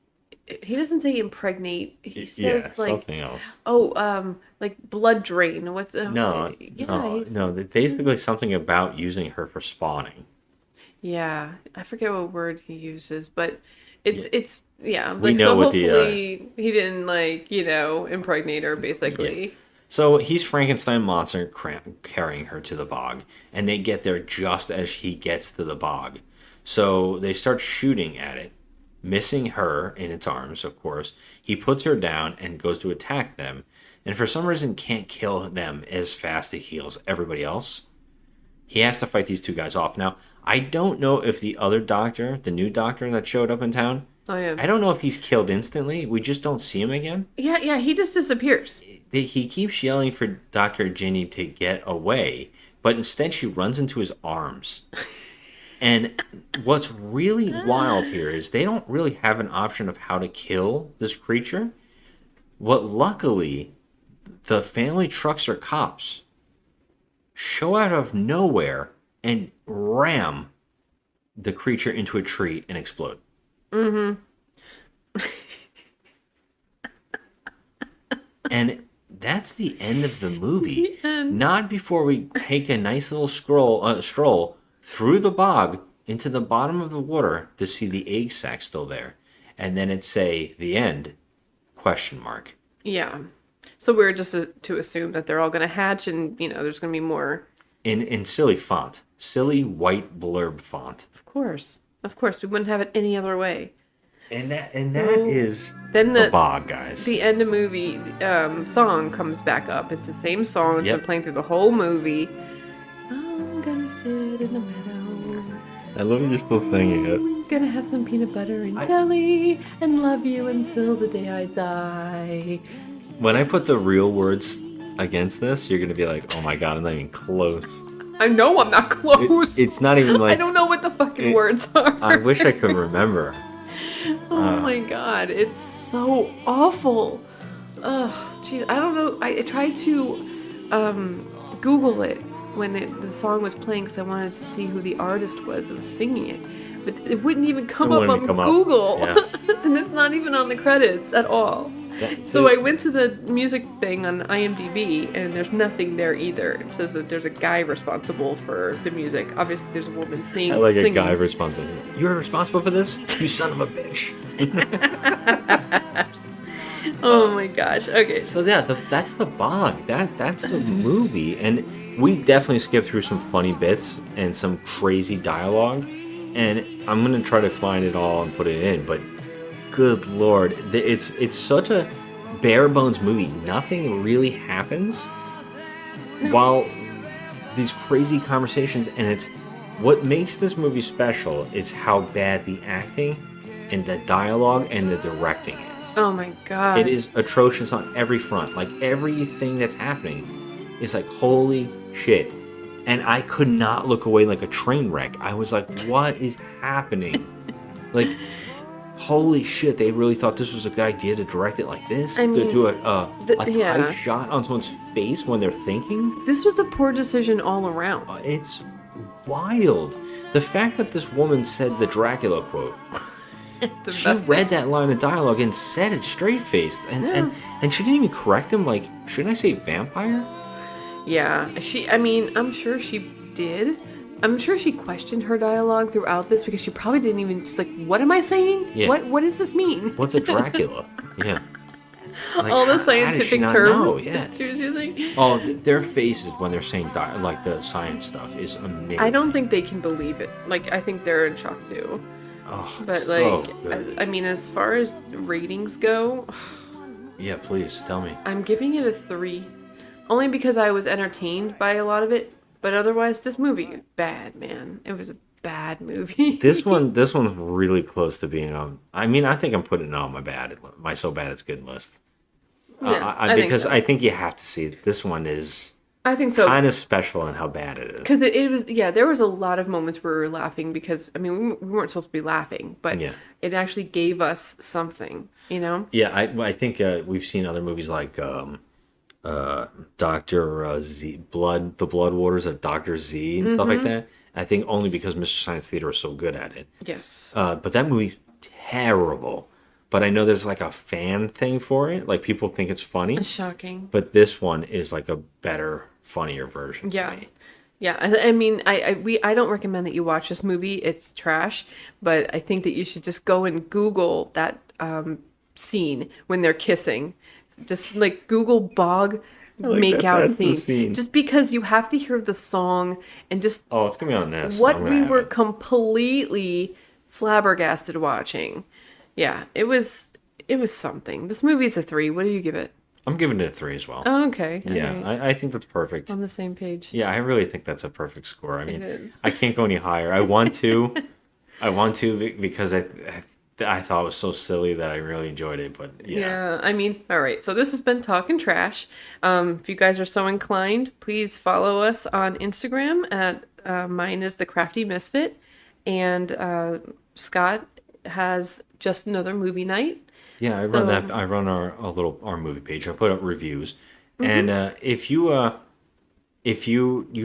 he doesn't say impregnate. He says, Yeah, like... something else. Oh, like blood drain. What's No, yeah, no, he's- no. Basically, something about using her for spawning. Yeah, I forget what word he uses, but It's yeah. We Like, know so what the, hopefully he didn't like, impregnate her basically. So he's Frankenstein monster carrying her to the bog, and they get there just as he gets to the bog. So they start shooting at it, missing her in its arms, of course. He puts her down and goes to attack them, and for some reason can't kill them as fast as he heals everybody else. He has to fight these two guys off. Now, I don't know if the other doctor, the new doctor that showed up in town, Oh yeah. I don't know if he's killed instantly. We just don't see him again. Yeah, he just disappears. He keeps yelling for Dr. Ginny to get away, but instead she runs into his arms. And what's really wild here is they don't really have an option of how to kill this creature. What luckily, the family trucks or cops show out of nowhere and ram the creature into a tree and explode. Mm-hmm. And that's the end of the movie. The end. Not before we take a nice little stroll through the bog into the bottom of the water to see the egg sac still there. And then it say, the end, question mark. Yeah. So we're just to assume that they're all going to hatch and, there's going to be more. In silly font. Silly white blurb font. Of course. We wouldn't have it any other way. And that is then the bog, guys. The end of movie song comes back up. It's the same song that's Yep. been playing through the whole movie. I'm gonna sit in the meadow. I love you're still singing it. Gonna have some peanut butter and jelly and love you until the day I die. When I put the real words against this, you're going to be like, oh my god, I'm not even close. I know I'm not close. It's not even like... I don't know what the fucking words are. I wish I could remember. Oh my god, it's so awful. Ugh, jeez, I don't know. I tried to Google it when the song was playing because I wanted to see who the artist was that was singing it. But it wouldn't even come up on Google. Yeah. And it's not even on the credits at all. So I went to the music thing on IMDb, and there's nothing there either. It says that there's a guy responsible for the music. Obviously, there's a woman singing. I like singing. a guy responsible. You're responsible for this? You son of a bitch. Oh my gosh. Okay. So yeah, that's the bog. That's the movie. And we definitely skipped through some funny bits and some crazy dialogue. And I'm going to try to find it all and put it in. But good lord, it's such a bare bones movie. Nothing really happens while these crazy conversations, and it's what makes this movie special is how bad the acting and the dialogue and the directing is. Oh my god. It is atrocious on every front. Like everything that's happening is like holy shit. And I could not look away like a train wreck. I was like, what is happening? Like, holy shit, they really thought this was a good idea to direct it like this? I mean, to do a yeah. tight shot on someone's face when they're thinking? This was a poor decision all around. It's wild. The fact that this woman said the Dracula quote. She read that line of dialogue and said it straight-faced. And she didn't even correct him. Like, shouldn't I say vampire? Yeah, I'm sure she did. I'm sure she questioned her dialogue throughout this because she probably didn't even just like, what am I saying? Yeah. What does this mean? What's a Dracula? Yeah. Like, all the how does she scientific not terms know? Yeah. that she was using. Oh, their faces when they're saying like the science stuff is amazing. I don't think they can believe it. Like, I think they're in shock too. Oh, but so like, good. I mean, as far as ratings go, Yeah, please tell me. I'm giving it a 3. Only because I was entertained by a lot of it. But otherwise, this movie, bad, man. It was a bad movie. This one's really close to being on. I mean, I think I'm putting it on my so bad it's good list. Yeah, I think because so. I think you have to see it. This one is. I think so. Kind of special in how bad it is. Because it was, yeah, there was a lot of moments where we were laughing because, I mean, we weren't supposed to be laughing, but Yeah. it actually gave us something, you know? Yeah, I think we've seen other movies like Dr. Z, The Blood Waters of Dr. Z and stuff like Mhm. that. I think only because Mr. Science Theater is so good at it. Yes. But that movie's terrible. But I know there's like a fan thing for it. Like people think it's funny. It's shocking. But this one is like a better, funnier version. Yeah. Yeah, I mean, I don't recommend that you watch this movie. It's trash, but I think that you should just go and Google that scene when they're kissing. Just like Google bog like make that out that's the scene. scene. Just because you have to hear the song and just Oh, it's gonna be on this. what I'm gonna we have were it. completely flabbergasted watching. Yeah, it was something. This movie is a 3. What do you give it? I'm giving it a 3 as well. Oh, okay. Yeah, alright. I think that's perfect. On the same page. Yeah, I really think that's a perfect score. I mean, is. I can't go any higher. I want to, because I thought it was so silly that I really enjoyed it. But yeah, I mean, all right. So this has been Talking Trash. If you guys are so inclined, please follow us on Instagram at mine is the Crafty Misfit, and Scott has Just Another Movie Night. yeah. I run that. I run our movie page. I put up reviews, Mm-hmm. and if you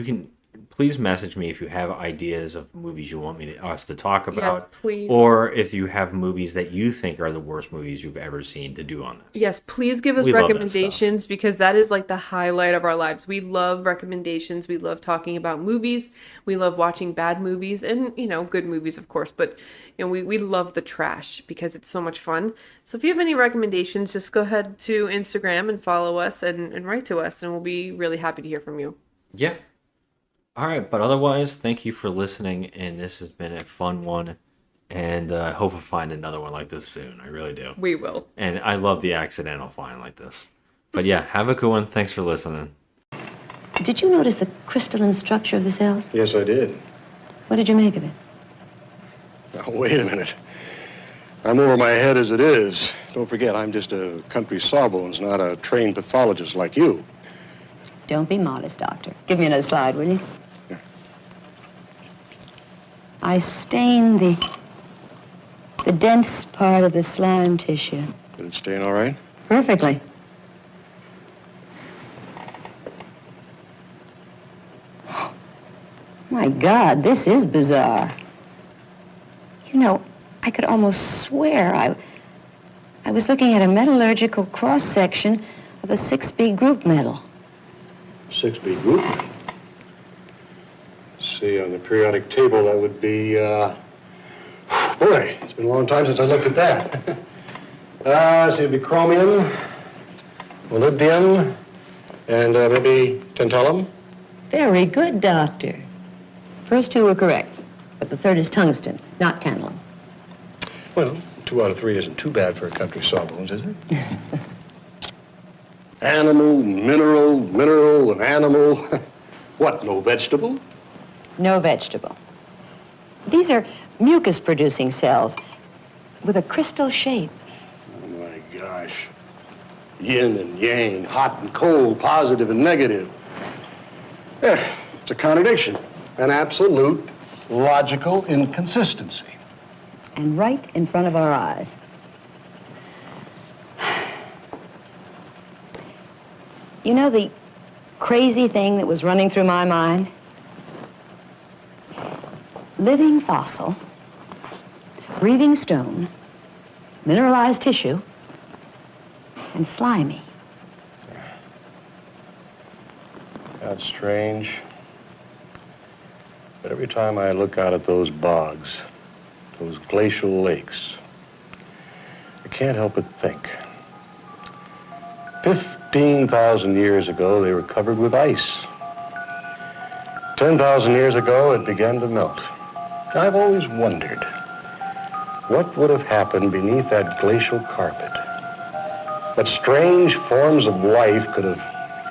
can please message me if you have ideas of movies you want us to talk about, please. or if you have movies that you think are the worst movies you've ever seen to do on this. Yes, please give us We love that recommendations because that is like the highlight of our lives. We love recommendations. We love talking about movies. We love watching bad movies and, good movies, of course. But, we love the trash because it's so much fun. So if you have any recommendations, just go ahead to Instagram and follow us and write to us, and we'll be really happy to hear from you. Yeah. All right, but otherwise, thank you for listening, and this has been a fun one, and I hope we'll find another one like this soon. I really do. We will. And I love the accidental find like this. But yeah, have a good one. Thanks for listening. Did you notice the crystalline structure of the cells? Yes, I did. What did you make of it? Now, wait a minute. I'm over my head as it is. Don't forget, I'm just a country sawbones, not a trained pathologist like you. Don't be modest, Doctor. Give me another slide, will you? Yeah. I stained the dense part of the slime tissue. Did it stain all right? Perfectly. My God, this is bizarre. I could almost swear I was looking at a metallurgical cross-section of a 6B group metal. 6B group. Let's see, on the periodic table, that would be, boy, it's been a long time since I looked at that. So it'd be chromium, molybdenum, and maybe tantalum. Very good, Doctor. First 2 were correct, but the third is tungsten, not tantalum. Well, 2 out of 3 isn't too bad for a country sawbones, is it? Animal, mineral, and animal. What, no vegetable? No vegetable. These are mucus-producing cells with a crystal shape. Oh, my gosh. Yin and yang, hot and cold, positive and negative. It's a contradiction. An absolute logical inconsistency. And right in front of our eyes. You know the crazy thing that was running through my mind? Living fossil, breathing stone, mineralized tissue, and slimy. That's strange. But every time I look out at those bogs, those glacial lakes, I can't help but think. 15,000 years ago, they were covered with ice. 10,000 years ago, it began to melt. I've always wondered, what would have happened beneath that glacial carpet? What strange forms of life could have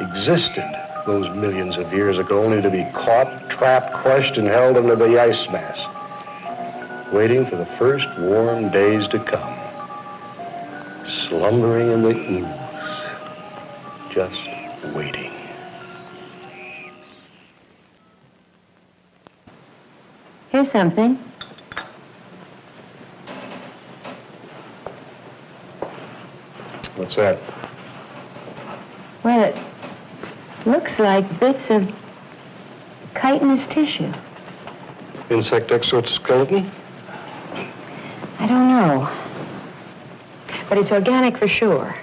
existed those millions of years ago, only to be caught, trapped, crushed, and held under the ice mass, waiting for the first warm days to come, slumbering in the ooze, just waiting. Here's something. What's that? Well, it looks like bits of chitinous tissue. Insect exoskeleton? I don't know. But it's organic for sure.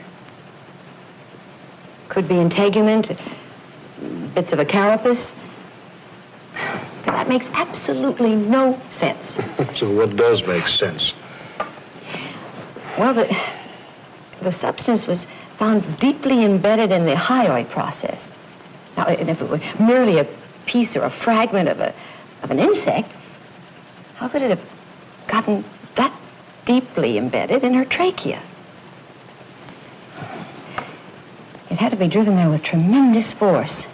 Could be integument, bits of a carapace, makes absolutely no sense. So what does make sense? Well, the substance was found deeply embedded in the hyoid process. Now, and if it were merely a piece or a fragment of an insect, how could it have gotten that deeply embedded in her trachea? It had to be driven there with tremendous force.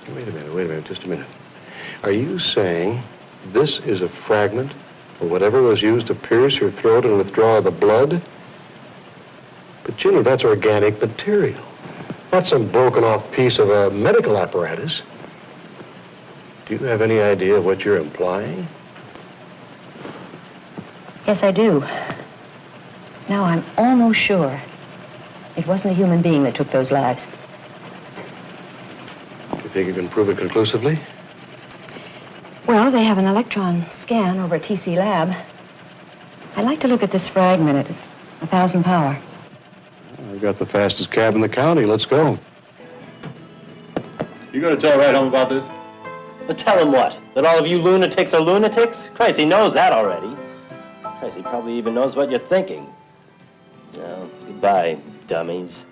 Wait a minute, just a minute. Are you saying this is a fragment of whatever was used to pierce her throat and withdraw the blood? But, Ginny, that's organic material. Not some broken-off piece of a medical apparatus. Do you have any idea what you're implying? Yes, I do. Now I'm almost sure it wasn't a human being that took those lives. You think you can prove it conclusively? Well, they have an electron scan over at TC Lab. I'd like to look at this fragment at 1,000 power. I've got the fastest cab in the county. Let's go. You gonna tell Red Home about this? But tell him what? That all of you lunatics are lunatics? Christ, he knows that already. Christ, he probably even knows what you're thinking. Well, goodbye, dummies.